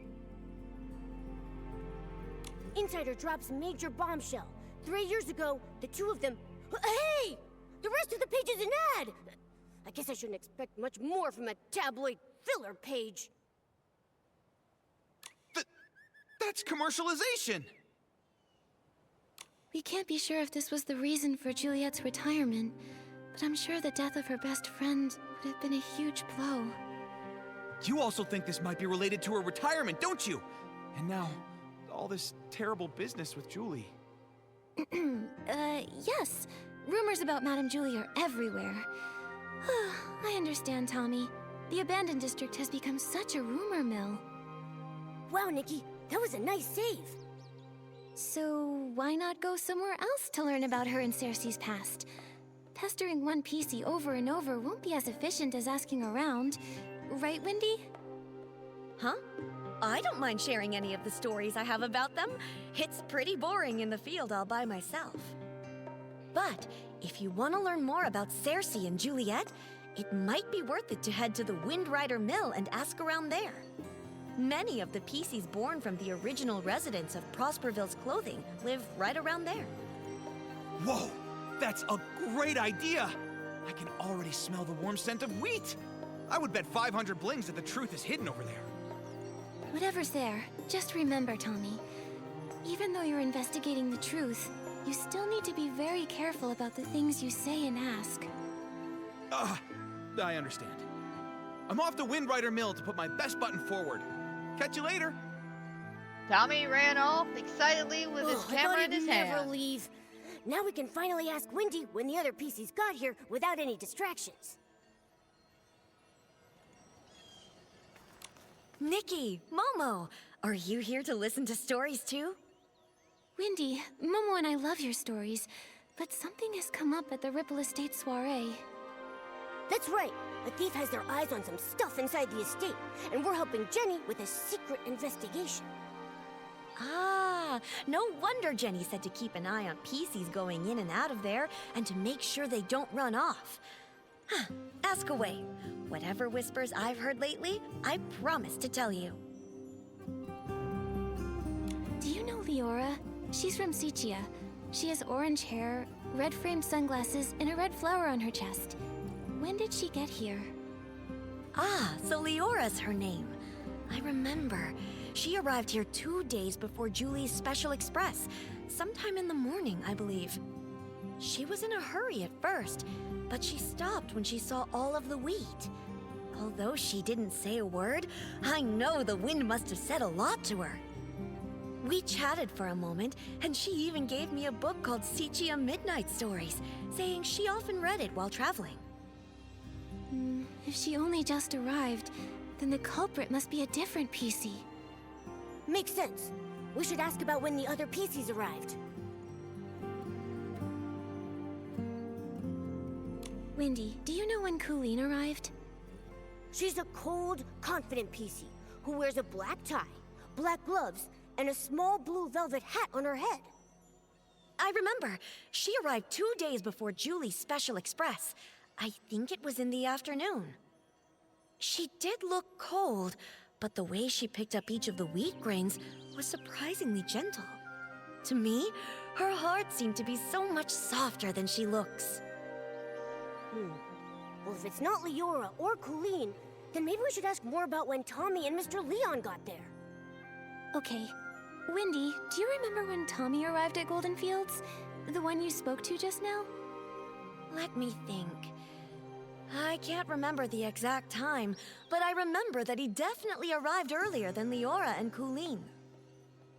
Speaker 4: Insider drops major bombshell. 3 years ago, the two of them... Hey! The rest of the page is an ad! I guess I shouldn't expect much more from a tabloid filler page.
Speaker 3: That's commercialization!
Speaker 5: We can't be sure if this was the reason for Juliet's retirement, but I'm sure the death of her best friend would have been a huge blow.
Speaker 3: You also think this might be related to her retirement, don't you? And now, all this terrible business with Julie.
Speaker 5: Yes. Rumors about Madame Julie are everywhere. I understand, Tommy. The abandoned district has become such a rumor mill.
Speaker 4: Wow, Nikki, that was a nice save.
Speaker 5: So why not go somewhere else to learn about her and Cersei's past? Pestering one PC over and over won't be as efficient as asking around. Right, Wendy?
Speaker 13: Huh? I don't mind sharing any of the stories I have about them. It's pretty boring in the field all by myself. But if you want to learn more about Cersei and Juliet, it might be worth it to head to the Windrider Mill and ask around there. Many of the PCs born from the original residents of Prosperville's clothing live right around there.
Speaker 3: Whoa! That's a great idea! I can already smell the warm scent of wheat! I would bet 500 blings that the truth is hidden over there.
Speaker 5: Whatever's there, just remember, Tommy. Even though you're investigating the truth, you still need to be very careful about the things you say and ask.
Speaker 3: I understand. I'm off to Windrider Mill to put my best button forward. Catch you later.
Speaker 1: Tommy ran off excitedly with his camera in his hand.
Speaker 4: Never leave. Now we can finally ask Wendy when the other PCs got here without any distractions.
Speaker 13: Nikki, Momo, are you here to listen to stories too?
Speaker 5: Wendy, Momo and I love your stories, but something has come up at the Ripple Estate soiree.
Speaker 4: That's right. A thief has their eyes on some stuff inside the estate, and we're helping Jenny with a secret investigation.
Speaker 13: Ah, no wonder Jenny said to keep an eye on PCs going in and out of there, and to make sure they don't run off. Ask away. Whatever whispers I've heard lately, I promise to tell you.
Speaker 5: Do you know Leora? She's from Sichia. She has orange hair, red framed sunglasses, and a red flower on her chest. When did she get here?
Speaker 13: Ah, so Leora's her name. I remember. She arrived here 2 days before Julie's special express. Sometime in the morning, I believe. She was in a hurry at first, but she stopped when she saw all of the wheat. Although she didn't say a word, I know the wind must have said a lot to her. We chatted for a moment, and she even gave me a book called Sichia Midnight Stories, saying she often read it while traveling.
Speaker 5: If she only just arrived, then the culprit must be a different PC.
Speaker 4: Makes sense. We should ask about when the other PCs arrived.
Speaker 5: Wendy, do you know when Colleen arrived?
Speaker 4: She's a cold, confident PC who wears a black tie, black gloves, and a small blue velvet hat on her head.
Speaker 13: I remember. She arrived 2 days before Julie's special express. I think it was in the afternoon. She did look cold, but the way she picked up each of the wheat grains was surprisingly gentle. To me, her heart seemed to be so much softer than she looks.
Speaker 4: Well, if it's not Leora or Colleen, then maybe we should ask more about when Tommy and Mr. Leon got there.
Speaker 5: Okay. Wendy, do you remember when Tommy arrived at Golden Fields? The one you spoke to just now?
Speaker 13: Let me think. I can't remember the exact time, but I remember that he definitely arrived earlier than Leora and Colleen.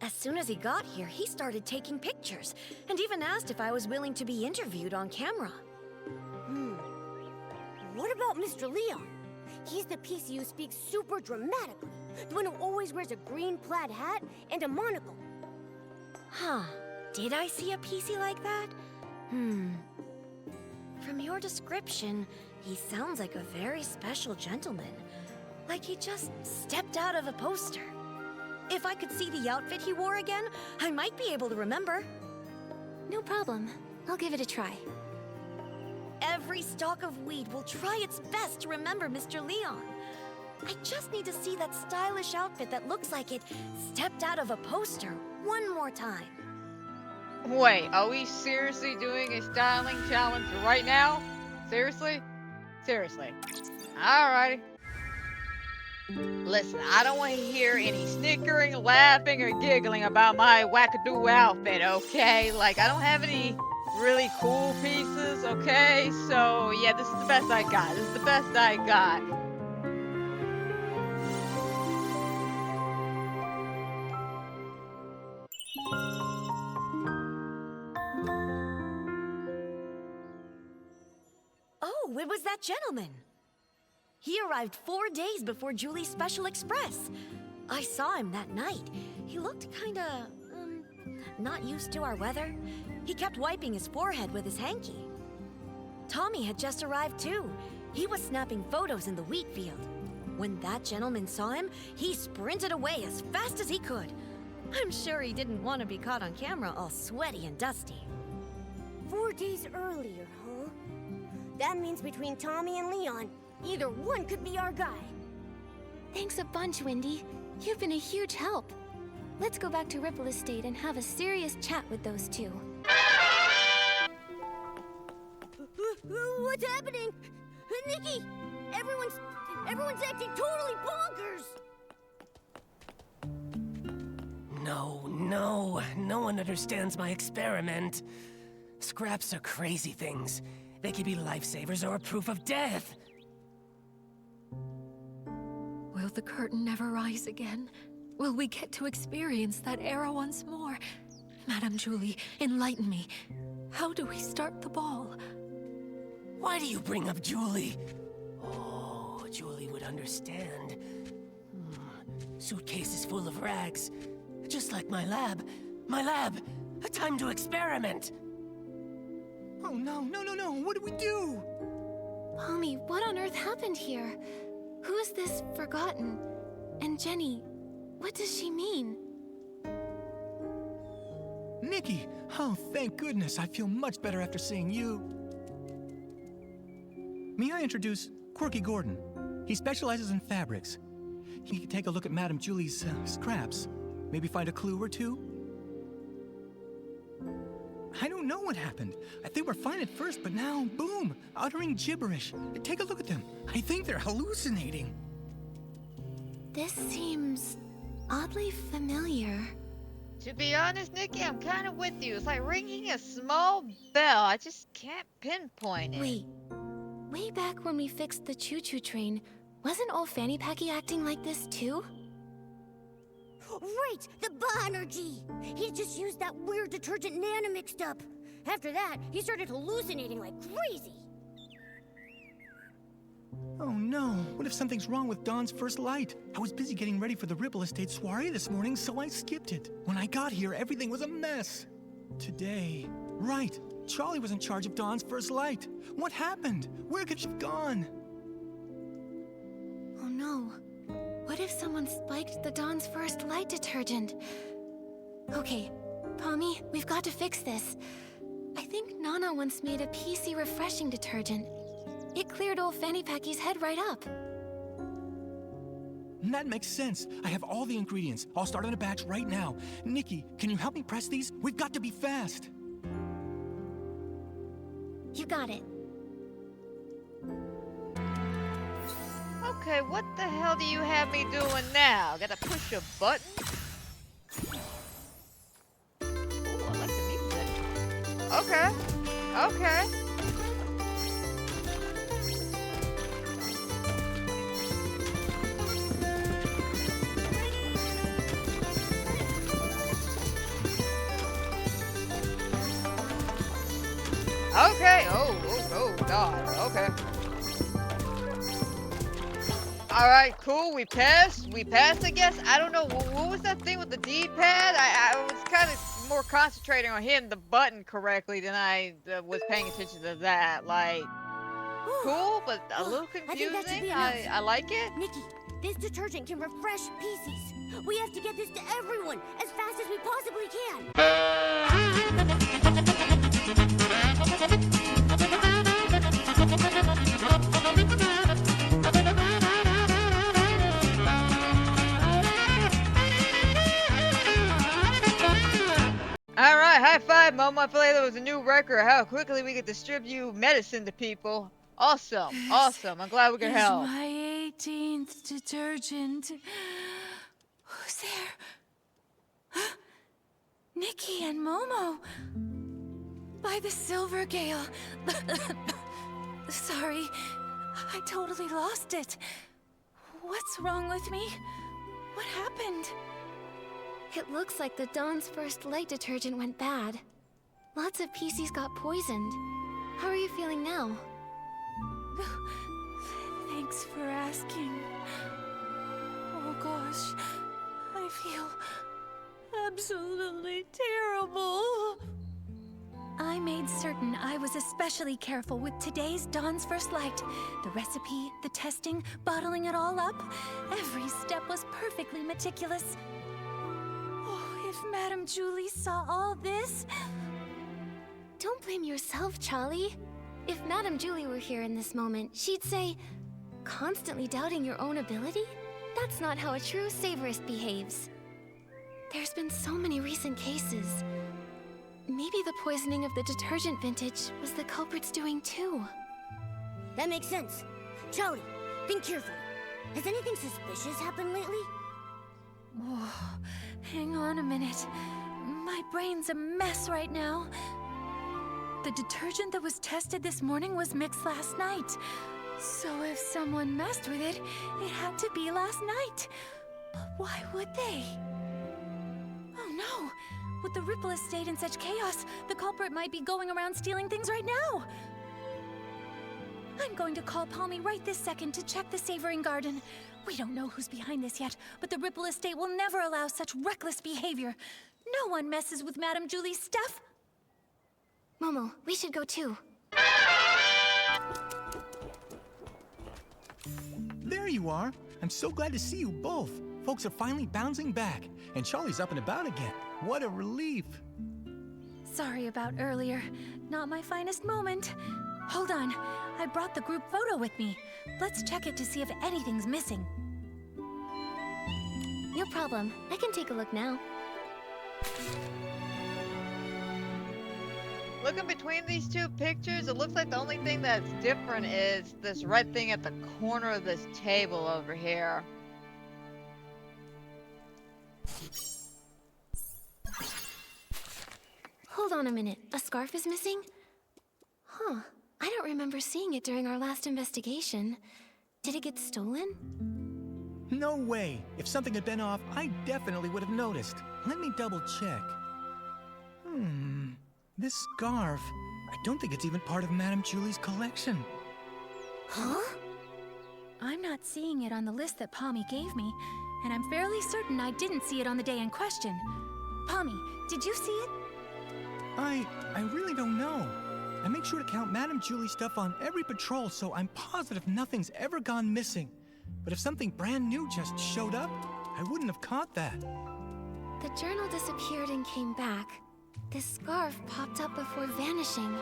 Speaker 13: As soon as he got here, he started taking pictures, and even asked if I was willing to be interviewed on camera.
Speaker 4: What about Mr. Leon? He's the PC who speaks super dramatically. The one who always wears a green plaid hat and a monocle.
Speaker 13: Huh. Did I see a PC like that? From your description, he sounds like a very special gentleman. Like he just stepped out of a poster. If I could see the outfit he wore again, I might be able to remember.
Speaker 5: No problem. I'll give it a try.
Speaker 13: Every stalk of wheat will try its best to remember Mr. Leon. I just need to see that stylish outfit that looks like it stepped out of a poster one more time.
Speaker 1: Wait, are we seriously doing a styling challenge right now? Seriously? Seriously. Alrighty. Listen, I don't want to hear any snickering, laughing, or giggling about my wackadoo outfit, okay? Like, I don't have any really cool pieces, okay? So, yeah, this is the best I got. This is the best I got.
Speaker 13: Oh, it was that gentleman. He arrived 4 days before Julie's special express. I saw him that night. He looked kinda, not used to our weather. He kept wiping his forehead with his hanky. Tommy had just arrived too. He was snapping photos in the wheat field. When that gentleman saw him, he sprinted away as fast as he could. I'm sure he didn't want to be caught on camera all sweaty and dusty.
Speaker 4: 4 days earlier, huh? That means between Tommy and Leon, either one could be our guy.
Speaker 5: Thanks a bunch, Wendy. You've been a huge help. Let's go back to Ripple Estate and have a serious chat with those two.
Speaker 4: What's happening? Nikki! Everyone's acting totally bonkers!
Speaker 14: No one understands my experiment. Scraps are crazy things. They could be lifesavers or a proof of death.
Speaker 9: Will the curtain never rise again? Will we get to experience that era once more? Madame Julie, enlighten me. How do we start the ball?
Speaker 14: Why do you bring up Julie? Oh, Julie would understand. Suitcase is full of rags. Just like my lab. My lab! A time to experiment!
Speaker 2: Oh no, what do we do?
Speaker 5: Pommy, what on earth happened here? Who is this forgotten? And Jenny, what does she mean?
Speaker 2: Nikki! Oh, thank goodness. I feel much better after seeing you. May I introduce Quirky Gordon? He specializes in fabrics. He can take a look at Madame Julie's scraps. Maybe find a clue or two? I don't know what happened. I think we're fine at first, but now, boom, uttering gibberish. Take a look at them. I think they're hallucinating.
Speaker 5: This seems oddly familiar.
Speaker 1: To be honest, Nikki, I'm kind of with you. It's like ringing a small bell. I just can't pinpoint it.
Speaker 5: Wait, way back when we fixed the choo-choo train, wasn't old Fanny Packy acting like this too?
Speaker 4: Right, the Ba-energy! He just used that weird detergent Nana mixed up. After that, he started hallucinating like crazy.
Speaker 2: Oh no, what if something's wrong with Dawn's first light? I was busy getting ready for the Ripple Estate soiree this morning, so I skipped it. When I got here, everything was a mess. Today, right, Charlie was in charge of Dawn's first light. What happened? Where could she have gone?
Speaker 5: Oh no. What if someone spiked the Dawn's first light detergent? Okay, Pommy, we've got to fix this. I think Nana once made a PC refreshing detergent. It cleared old Fanny Packy's head right up.
Speaker 2: That makes sense. I have all the ingredients. I'll start on a batch right now. Nikki, can you help me press these? We've got to be fast.
Speaker 5: You got it.
Speaker 1: Okay, what the hell do you have me doing now? Gotta push a button? Ooh, I like the music. Okay. Okay. Okay. Oh, God. Okay. Alright, cool. We passed. I guess. I don't know. What was that thing with the D-pad? I was kind of more concentrating on hitting the button correctly than I was paying attention to that. Like, cool, but a little confusing.
Speaker 4: I think that should be enough.
Speaker 1: I like it.
Speaker 4: Nikki, this detergent can refresh PCs. We have to get this to everyone as fast as we possibly can.
Speaker 1: Alright, high five, Momo. I feel like that was a new record. How quickly we can distribute medicine to people. Awesome, awesome. I'm glad we could help.
Speaker 10: My 18th detergent. Who's there? Nikki and Momo. By the Silver Gale. Sorry, I totally lost it. What's wrong with me? What happened?
Speaker 5: It looks like the Dawn's first light detergent went bad. Lots of PCs got poisoned. How are you feeling now?
Speaker 10: Thanks for asking. Oh gosh, I feel absolutely terrible. I made certain I was especially careful with today's Dawn's first light. The recipe, the testing, bottling it all up. Every step was perfectly meticulous. Oh, if Madame Julie saw all this...
Speaker 5: Don't blame yourself, Charlie. If Madame Julie were here in this moment, she'd say, constantly doubting your own ability? That's not how a true savorist behaves. There's been so many recent cases. Maybe the poisoning of the detergent vintage was the culprit's doing too.
Speaker 4: That makes sense. Charlie, think carefully. Has anything suspicious happened lately?
Speaker 10: Oh, hang on a minute. My brain's a mess right now. The detergent that was tested this morning was mixed last night. So if someone messed with it, it had to be last night. But why would they? Oh no! With the Ripple Estate in such chaos, the culprit might be going around stealing things right now. I'm going to call Palmy right this second to check the Savoring Garden. We don't know who's behind this yet, but the Ripple Estate will never allow such reckless behavior. No one messes with Madame Julie's stuff.
Speaker 5: Momo, we should go too.
Speaker 2: There you are. I'm so glad to see you both. Folks are finally bouncing back, and Charlie's up and about again. What a relief.
Speaker 10: Sorry about earlier. Not my finest moment. Hold on. I brought the group photo with me. Let's check it to see if anything's missing.
Speaker 12: No problem. I can take a look now.
Speaker 1: Looking between these two pictures, it looks like the only thing that's different is this red thing at the corner of this table over here.
Speaker 5: Hold on a minute. A scarf is missing? Huh. I don't remember seeing it during our last investigation. Did it get stolen?
Speaker 2: No way. If something had been off, I definitely would have noticed. Let me double check. This scarf, I don't think it's even part of Madame Julie's collection.
Speaker 5: Huh?
Speaker 10: I'm not seeing it on the list that Pommy gave me, and I'm fairly certain I didn't see it on the day in question. Pommy, did you see it?
Speaker 2: I really don't know. I make sure to count Madame Julie's stuff on every patrol, so I'm positive nothing's ever gone missing. But if something brand new just showed up, I wouldn't have caught that.
Speaker 5: The journal disappeared and came back. This scarf popped up before vanishing.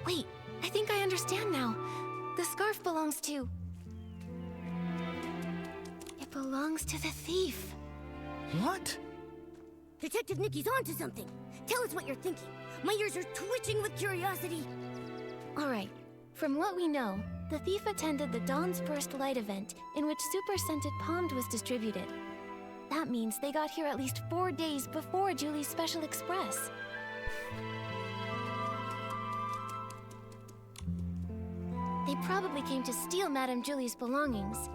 Speaker 5: Wait, I think I understand now. The scarf belongs to... It belongs to the thief.
Speaker 2: What?
Speaker 4: Detective Nikki's onto something. Tell us what you're thinking. My ears are twitching with curiosity.
Speaker 5: All right. From what we know, the thief attended the Dawn's Burst Light event in which Super Scented Pommed was distributed. That means they got here at least 4 days before Julie's Special Express. They probably came to steal Madame Julie's belongings.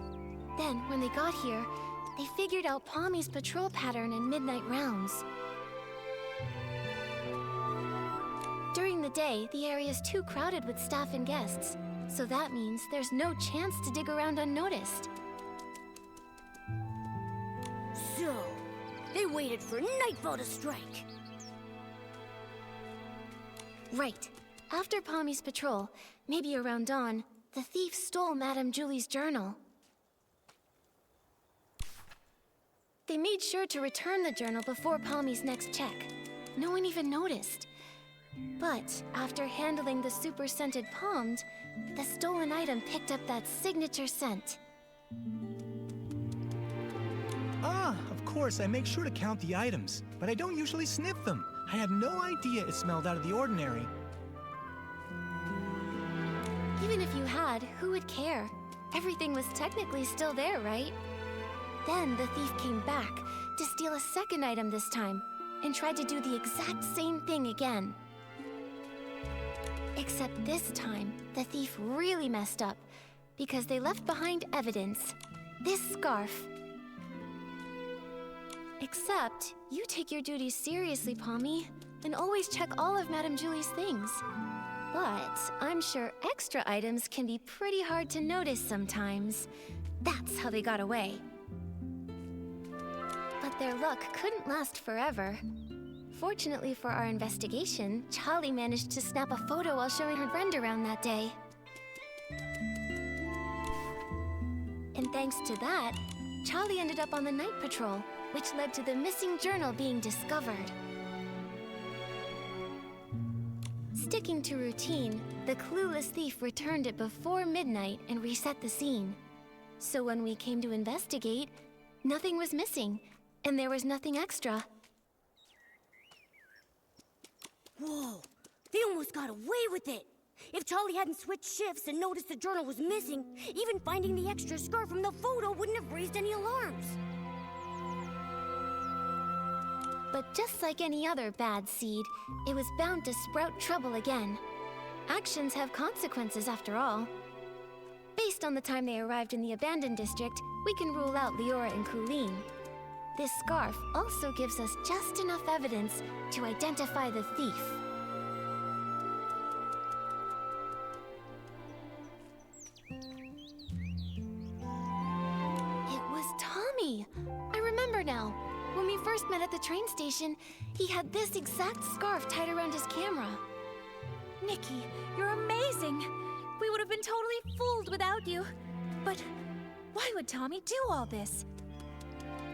Speaker 5: Then, when they got here, they figured out Pommy's patrol pattern and midnight rounds. During the day, the area is too crowded with staff and guests, so that means there's no chance to dig around unnoticed.
Speaker 4: So, they waited for nightfall to strike.
Speaker 5: Right. After Pommy's patrol, maybe around dawn, the thief stole Madame Julie's journal. They made sure to return the journal before Pommy's next check. No one even noticed. But after handling the Super Scented Pommed, the stolen item picked up that signature scent.
Speaker 2: Ah, of course, I make sure to count the items, but I don't usually sniff them. I had no idea it smelled out of the ordinary.
Speaker 5: Even if you had, who would care? Everything was technically still there, right? Then the thief came back to steal a second item this time, and tried to do the exact same thing again. Except this time, the thief really messed up, because they left behind evidence. This scarf. Except, you take your duties seriously, Pommy, and always check all of Madame Julie's things. But I'm sure extra items can be pretty hard to notice sometimes. That's how they got away. But their luck couldn't last forever. Fortunately for our investigation, Charlie managed to snap a photo while showing her friend around that day. And thanks to that, Charlie ended up on the night patrol, which led to the missing journal being discovered. Sticking to routine, the clueless thief returned it before midnight and reset the scene. So when we came to investigate, nothing was missing, and there was nothing extra.
Speaker 4: Whoa, they almost got away with it. If Charlie hadn't switched shifts and noticed the journal was missing, even finding the extra scarf from the photo wouldn't have raised any alarms.
Speaker 5: But just like any other bad seed, it was bound to sprout trouble again. Actions have consequences after all. Based on the time they arrived in the abandoned district, we can rule out Leora and Colleen. This scarf also gives us just enough evidence to identify the thief. It was Tommy! I remember now. When we first met at the train station, he had this exact scarf tied around his camera.
Speaker 10: Nikki, you're amazing! We would have been totally fooled without you. But why would Tommy do all this?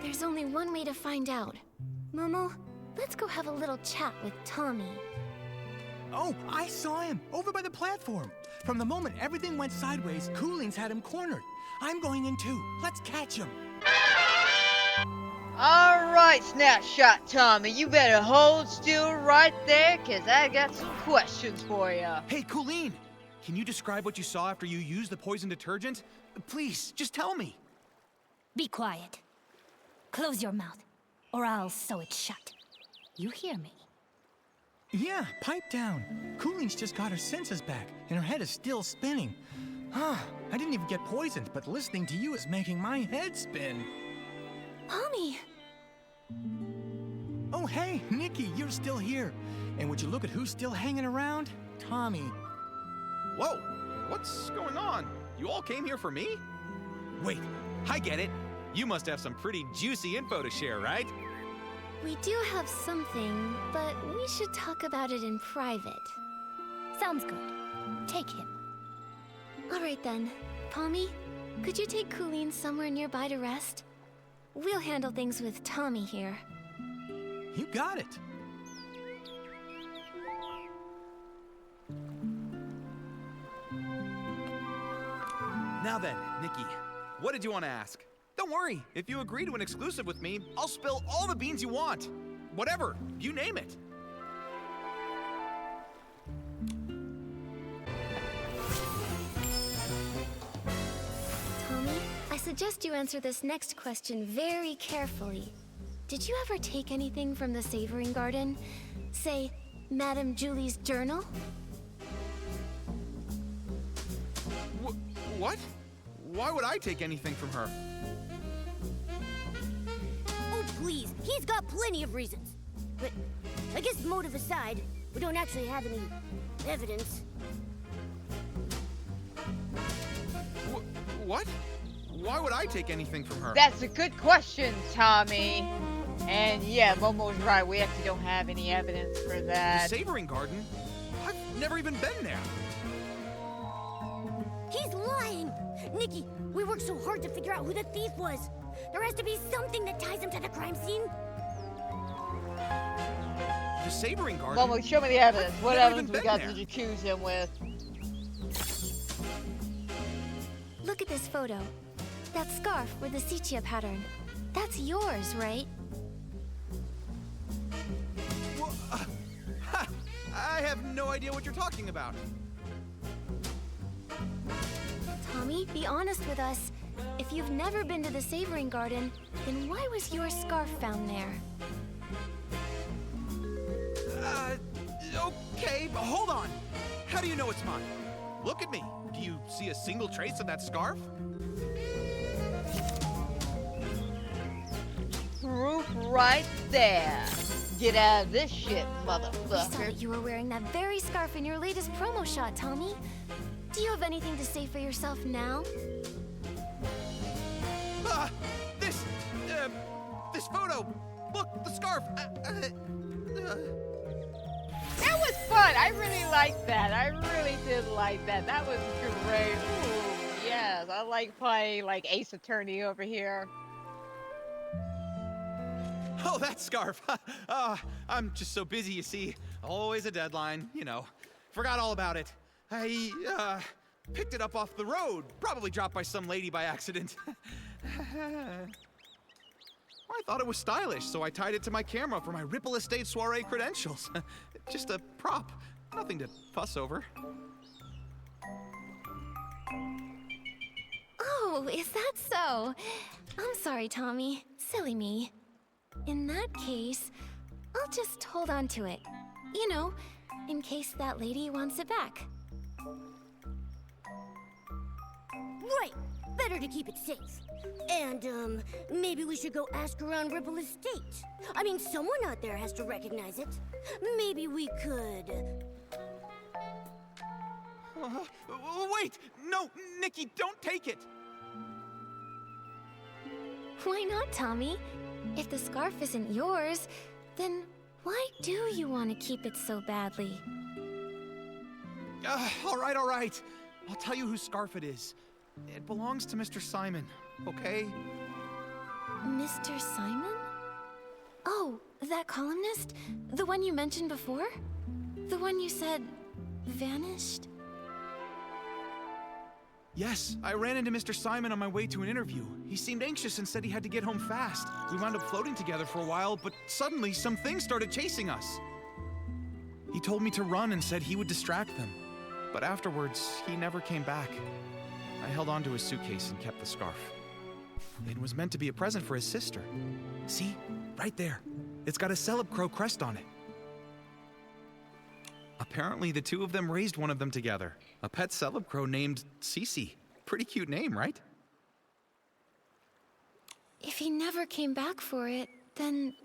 Speaker 5: There's only one way to find out. Momo, let's go have a little chat with Tommy.
Speaker 2: Oh, I saw him, over by the platform. From the moment everything went sideways, Cooling's had him cornered. I'm going in too. Let's catch him.
Speaker 1: Alright, Snapshot Tommy, you better hold still right there, cause I got some questions for you.
Speaker 3: Hey, Colleen! Can you describe what you saw after you used the poison detergent? Please, just tell me.
Speaker 12: Be quiet. Close your mouth, or I'll sew it shut. You hear me?
Speaker 2: Yeah, pipe down. Cooling's just got her senses back, and her head is still spinning. I didn't even get poisoned, but listening to you is making my head spin.
Speaker 5: Mommy!
Speaker 2: Oh, hey, Nikki, you're still here. And would you look at who's still hanging around? Tommy.
Speaker 3: Whoa, what's going on? You all came here for me? Wait, I get it. You must have some pretty juicy info to share, right?
Speaker 5: We do have something, but we should talk about it in private.
Speaker 12: Sounds good. Take him.
Speaker 5: All right then. Pommy, could you take Colleen somewhere nearby to rest? We'll handle things with Tommy here.
Speaker 2: You got it.
Speaker 3: Now then, Nikki, what did you want to ask? Don't worry, if you agree to an exclusive with me, I'll spill all the beans you want. Whatever, you name it.
Speaker 5: Tommy, I suggest you answer this next question very carefully. Did you ever take anything from the Savoring Garden? Say, Madame Julie's journal?
Speaker 3: What? Why would I take anything from her?
Speaker 4: Oh, please. He's got plenty of reasons. But I guess motive aside, we don't actually have any evidence.
Speaker 3: What? Why would I take anything from her?
Speaker 1: That's a good question, Tommy. And yeah, Momo's right. We actually don't have any evidence for that.
Speaker 3: The Savoring Garden? I've never even been there.
Speaker 4: He's lying! Nikki, we worked so hard to figure out who the thief was. There has to be something that ties him to the crime scene.
Speaker 3: The Savoring Garden?
Speaker 1: Momo, show me the evidence. What
Speaker 3: Never
Speaker 1: evidence
Speaker 3: even
Speaker 1: we got
Speaker 3: been
Speaker 1: to
Speaker 3: there.
Speaker 1: accuse him with?
Speaker 5: Look at this photo. That scarf with the sepia pattern. That's yours, right?
Speaker 3: I have no idea what you're talking about.
Speaker 5: Tommy, be honest with us. If you've never been to the Savoring Garden, then why was your scarf found there?
Speaker 3: Okay, but hold on. How do you know it's mine? Look at me. Do you see a single trace of that scarf?
Speaker 1: Proof right there. Get out of this shit,
Speaker 5: We saw
Speaker 1: motherfucker.
Speaker 5: that you were wearing that very scarf in your latest promo shot, Tommy. Do you have anything to say for yourself now?
Speaker 3: This photo. Look, the scarf.
Speaker 1: That was fun. I really liked that. I really did like that. That was great. Ooh, yes, I like playing like Ace Attorney over here.
Speaker 3: Oh, that scarf. I'm just so busy, you see. Always a deadline, you know. Forgot all about it. I picked it up off the road. Probably dropped by some lady by accident. I thought it was stylish, so I tied it to my camera for my Ripple Estate soiree credentials. Just a prop. Nothing to fuss over.
Speaker 5: Oh, is that so? I'm sorry, Tommy. Silly me. In that case, I'll just hold on to it. You know, in case that lady wants it back.
Speaker 4: Right! Better to keep it safe. And, maybe we should go ask around Ripple Estate. I mean, someone out there has to recognize it. Maybe we could...
Speaker 3: Wait! No, Nikki, don't take it!
Speaker 5: Why not, Tommy? If the scarf isn't yours, then why do you want to keep it so badly?
Speaker 3: All right. I'll tell you whose scarf it is. It belongs to Mr. Simon, okay?
Speaker 5: Mr. Simon? Oh, that columnist? The one you mentioned before? The one you said vanished?
Speaker 3: Yes, I ran into Mr. Simon on my way to an interview. He seemed anxious and said he had to get home fast. We wound up floating together for a while, but suddenly some things started chasing us. He told me to run and said he would distract them. But afterwards, he never came back. I held onto his suitcase and kept the scarf. It was meant to be a present for his sister. See? Right there. It's got a Celeb Crow crest on it. Apparently, the two of them raised one of them together. A pet Celeb Crow named Cece. Pretty cute name, right?
Speaker 5: If he never came back for it, then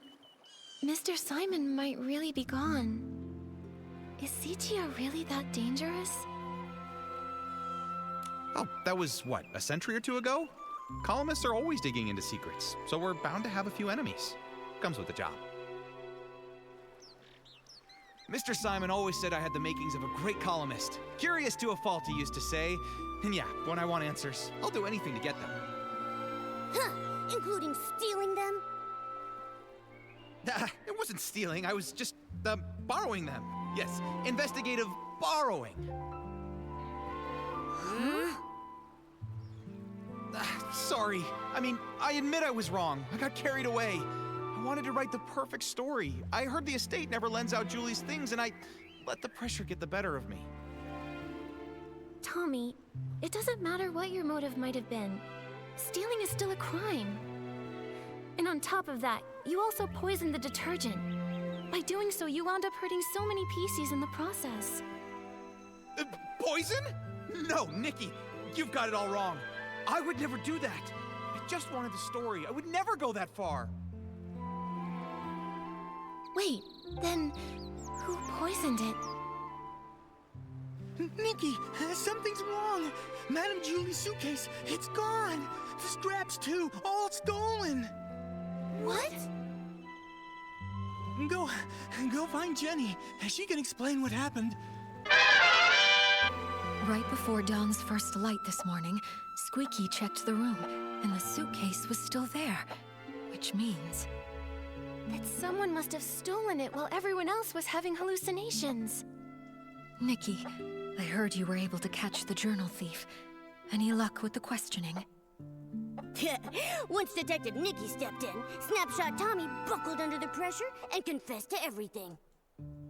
Speaker 5: Mr. Simon might really be gone. Is Sichia really that dangerous?
Speaker 3: Oh, that was, what, a century or two ago? Columnists are always digging into secrets, so we're bound to have a few enemies. Comes with the job. Mr. Simon always said I had the makings of a great columnist. Curious to a fault, he used to say. And yeah, when I want answers, I'll do anything to get them.
Speaker 4: Huh, including stealing them?
Speaker 3: It wasn't stealing, I was just, borrowing them. Yes, investigative borrowing.
Speaker 4: Huh?
Speaker 3: Sorry. I mean, I admit I was wrong. I got carried away. I wanted to write the perfect story. I heard the estate never lends out Julie's things, and I let the pressure get the better of me.
Speaker 5: Tommy, it doesn't matter what your motive might have been. Stealing is still a crime. And on top of that, you also poisoned the detergent. By doing so, you wound up hurting so many PCs in the process.
Speaker 3: Poison? No, Nikki, you've got it all wrong. I would never do that. I just wanted the story. I would never go that far.
Speaker 5: Wait, then who poisoned it?
Speaker 2: Nikki, something's wrong. Madame Julie's suitcase, it's gone. The straps too, all stolen.
Speaker 4: What?
Speaker 2: Go find Jenny. She can explain what happened.
Speaker 9: Right before Dawn's first light this morning, Squeaky checked the room, and the suitcase was still there. Which means
Speaker 5: that someone must have stolen it while everyone else was having hallucinations.
Speaker 9: Nikki, I heard you were able to catch the journal thief. Any luck with the questioning?
Speaker 4: Once Detective Nikki stepped in, Snapshot Tommy buckled under the pressure and confessed to everything.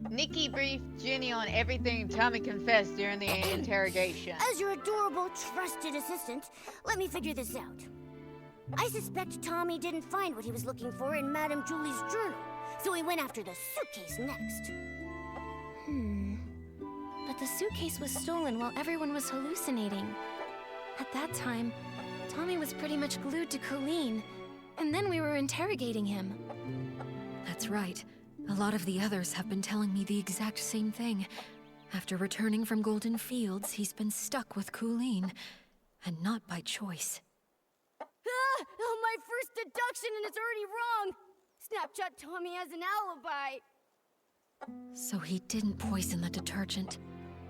Speaker 1: Nikki briefed Jenny on everything Tommy confessed during the interrogation.
Speaker 4: As your adorable, trusted assistant, let me figure this out. I suspect Tommy didn't find what he was looking for in Madame Julie's journal, so he went after the suitcase next.
Speaker 5: But the suitcase was stolen while everyone was hallucinating. At that time, Tommy was pretty much glued to Colleen, and then we were interrogating him.
Speaker 9: That's right. A lot of the others have been telling me the exact same thing. After returning from Golden Fields, he's been stuck with Colleen, and not by choice.
Speaker 4: Oh, my first deduction and it's already wrong! Snapshot Tommy has an alibi.
Speaker 9: So he didn't poison the detergent.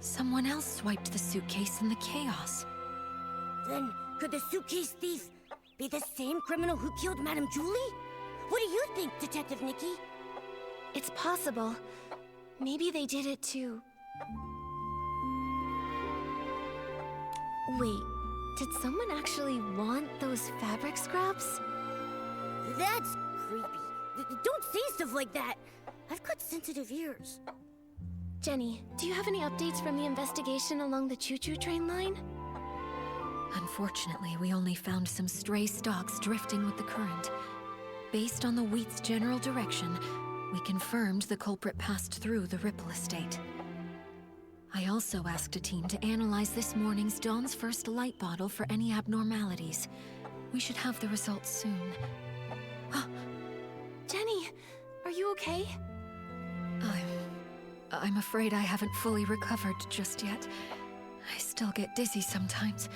Speaker 9: Someone else swiped the suitcase in the chaos.
Speaker 4: Then, could the suitcase thief be the same criminal who killed Madame Julie? What do you think, Detective Nikki?
Speaker 5: It's possible. Maybe they did it too. Wait, did someone actually want those fabric scraps?
Speaker 4: That's creepy. Don't say stuff like that. I've got sensitive ears.
Speaker 5: Jenny, do you have any updates from the investigation along the choo-choo train line?
Speaker 9: Unfortunately, we only found some stray stalks drifting with the current. Based on the wheat's general direction, we confirmed the culprit passed through the Ripple estate. I also asked a team to analyze this morning's Dawn's First light bottle for any abnormalities. We should have the results soon.
Speaker 5: Jenny, are you okay?
Speaker 9: I'm afraid I haven't fully recovered just yet. I still get dizzy sometimes.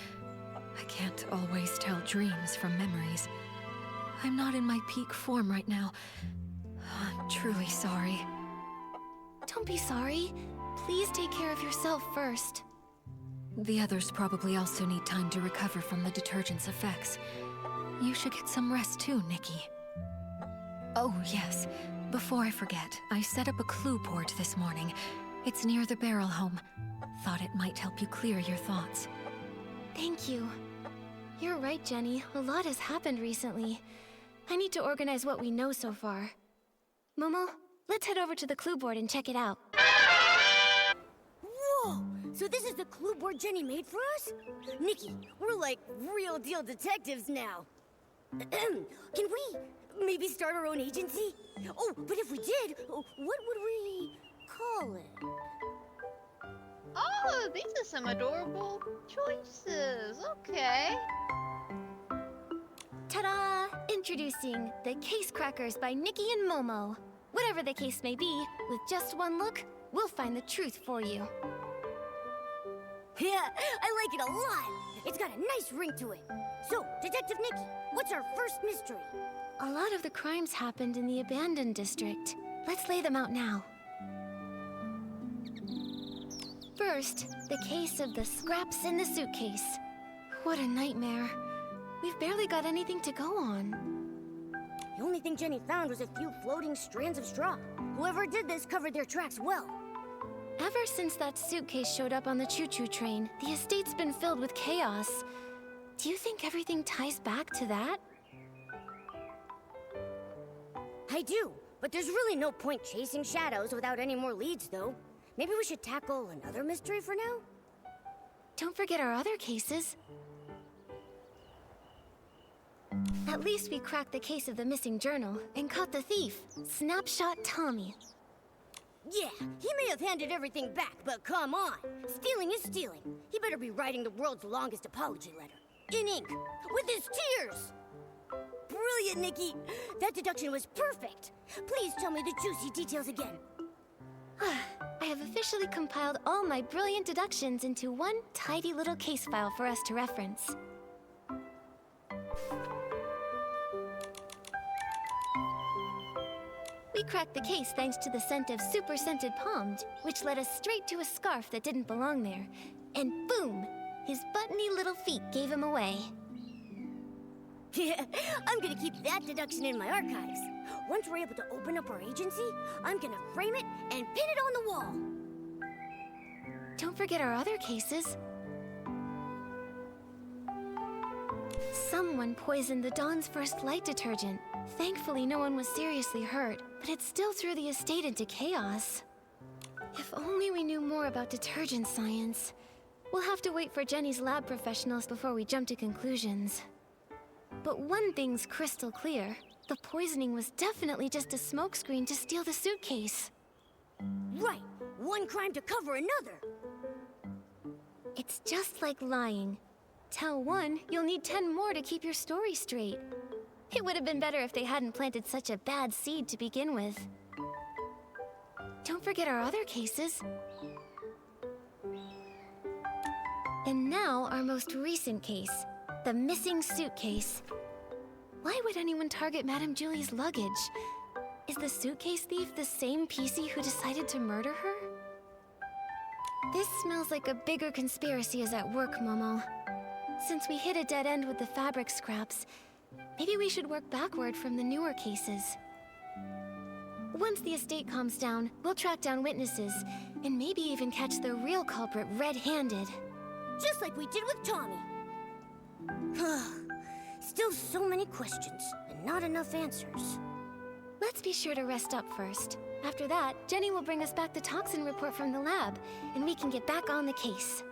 Speaker 9: I can't always tell dreams from memories. I'm not in my peak form right now. I'm truly sorry.
Speaker 5: Don't be sorry. Please take care of yourself first.
Speaker 9: The others probably also need time to recover from the detergent's effects. You should get some rest too, Nikki. Oh, yes. Before I forget, I set up a clue board this morning. It's near the barrel home. Thought it might help you clear your thoughts.
Speaker 5: Thank you. You're right, Jenny. A lot has happened recently. I need to organize what we know so far. Momo, let's head over to the clue board and check it out.
Speaker 4: Whoa! So this is the clue board Jenny made for us? Nikki, we're like real deal detectives now. Can we maybe start our own agency? Oh, but if we did, what would we call it?
Speaker 1: Oh, these are some adorable choices. Okay.
Speaker 5: Ta-da! Introducing the Case Crackers by Nikki and Momo. Whatever the case may be, with just one look, we'll find the truth for you.
Speaker 4: Yeah, I like it a lot. It's got a nice ring to it. So, Detective Nikki, what's our first mystery?
Speaker 5: A lot of the crimes happened in the abandoned district. Let's lay them out now. First, the case of the scraps in the suitcase. What a nightmare. We've barely got anything to go on.
Speaker 4: The only thing Jenny found was a few floating strands of straw. Whoever did this covered their tracks well.
Speaker 5: Ever since that suitcase showed up on the choo-choo train, the estate's been filled with chaos. Do you think everything ties back to that?
Speaker 4: I do, but there's really no point chasing shadows without any more leads, though. Maybe we should tackle another mystery for now?
Speaker 5: Don't forget our other cases. At least we cracked the case of the missing journal and caught the thief, Snapshot Tommy.
Speaker 4: Yeah, he may have handed everything back, but come on. Stealing is stealing. He better be writing the world's longest apology letter. In ink, with his tears! Brilliant, Nikki! That deduction was perfect. Please tell me the juicy details again.
Speaker 5: I have officially compiled all my brilliant deductions into one tidy little case file for us to reference. We cracked the case thanks to the scent of super scented palms, which led us straight to a scarf that didn't belong there. And boom! His buttony little feet gave him away.
Speaker 4: Yeah, I'm gonna keep that deduction in my archives. Once we're able to open up our agency, I'm gonna frame it and pin it on the wall.
Speaker 5: Don't forget our other cases. Someone poisoned the Dawn's First light detergent. Thankfully, no one was seriously hurt, but it still threw the estate into chaos. If only we knew more about detergent science. We'll have to wait for Jenny's lab professionals before we jump to conclusions. But one thing's crystal clear. The poisoning was definitely just a smokescreen to steal the suitcase.
Speaker 4: Right! One crime to cover another!
Speaker 5: It's just like lying. Tell one, you'll need 10 more to keep your story straight. It would have been better if they hadn't planted such a bad seed to begin with. Don't forget our other cases. And now our most recent case, the missing suitcase. Why would anyone target Madame Julie's luggage? Is the suitcase thief the same PC who decided to murder her? This smells like a bigger conspiracy is at work, Momo. Since we hit a dead end with the fabric scraps, maybe we should work backward from the newer cases. Once the estate calms down, we'll track down witnesses, and maybe even catch the real culprit red-handed.
Speaker 4: Just like we did with Tommy. Still so many questions, and not enough answers.
Speaker 5: Let's be sure to rest up first. After that, Jenny will bring us back the toxin report from the lab, and we can get back on the case.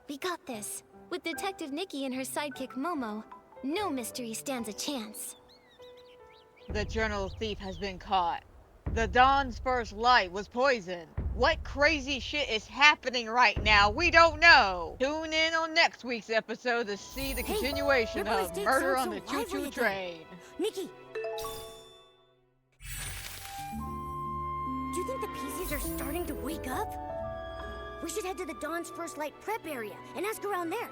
Speaker 5: We got this. With Detective Nikki and her sidekick Momo, no mystery stands a chance.
Speaker 1: The journal thief has been caught. The Dawn's First light was poisoned. What crazy shit is happening right now? We don't know. Tune in on next week's episode to see the continuation of Murder on the Choo Choo Train.
Speaker 4: Nikki! Do you think the PCs are starting to wake up? We should head to the Dawn's First light prep area and ask around there.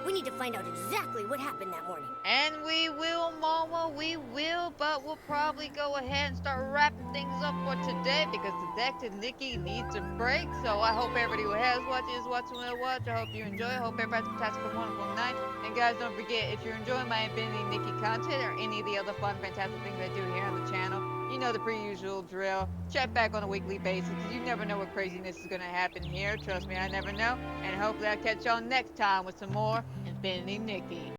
Speaker 4: We need to find out exactly what happened that morning.
Speaker 1: And we will, Mama, we will, but we'll probably go ahead and start wrapping things up for today because Detective Nikki needs a break. So I hope everybody who has watched is watching will watch. I hope you enjoy. I hope everybody's fantastic and wonderful night. And guys, don't forget, if you're enjoying my Infinity Nikki content or any of the other fun, fantastic things I do here on the channel, You know the pre-usual drill. Check back on a weekly basis, because you never know what craziness is gonna happen here. Trust me, I never know. And hopefully I'll catch y'all next time with some more Infinity Nikki.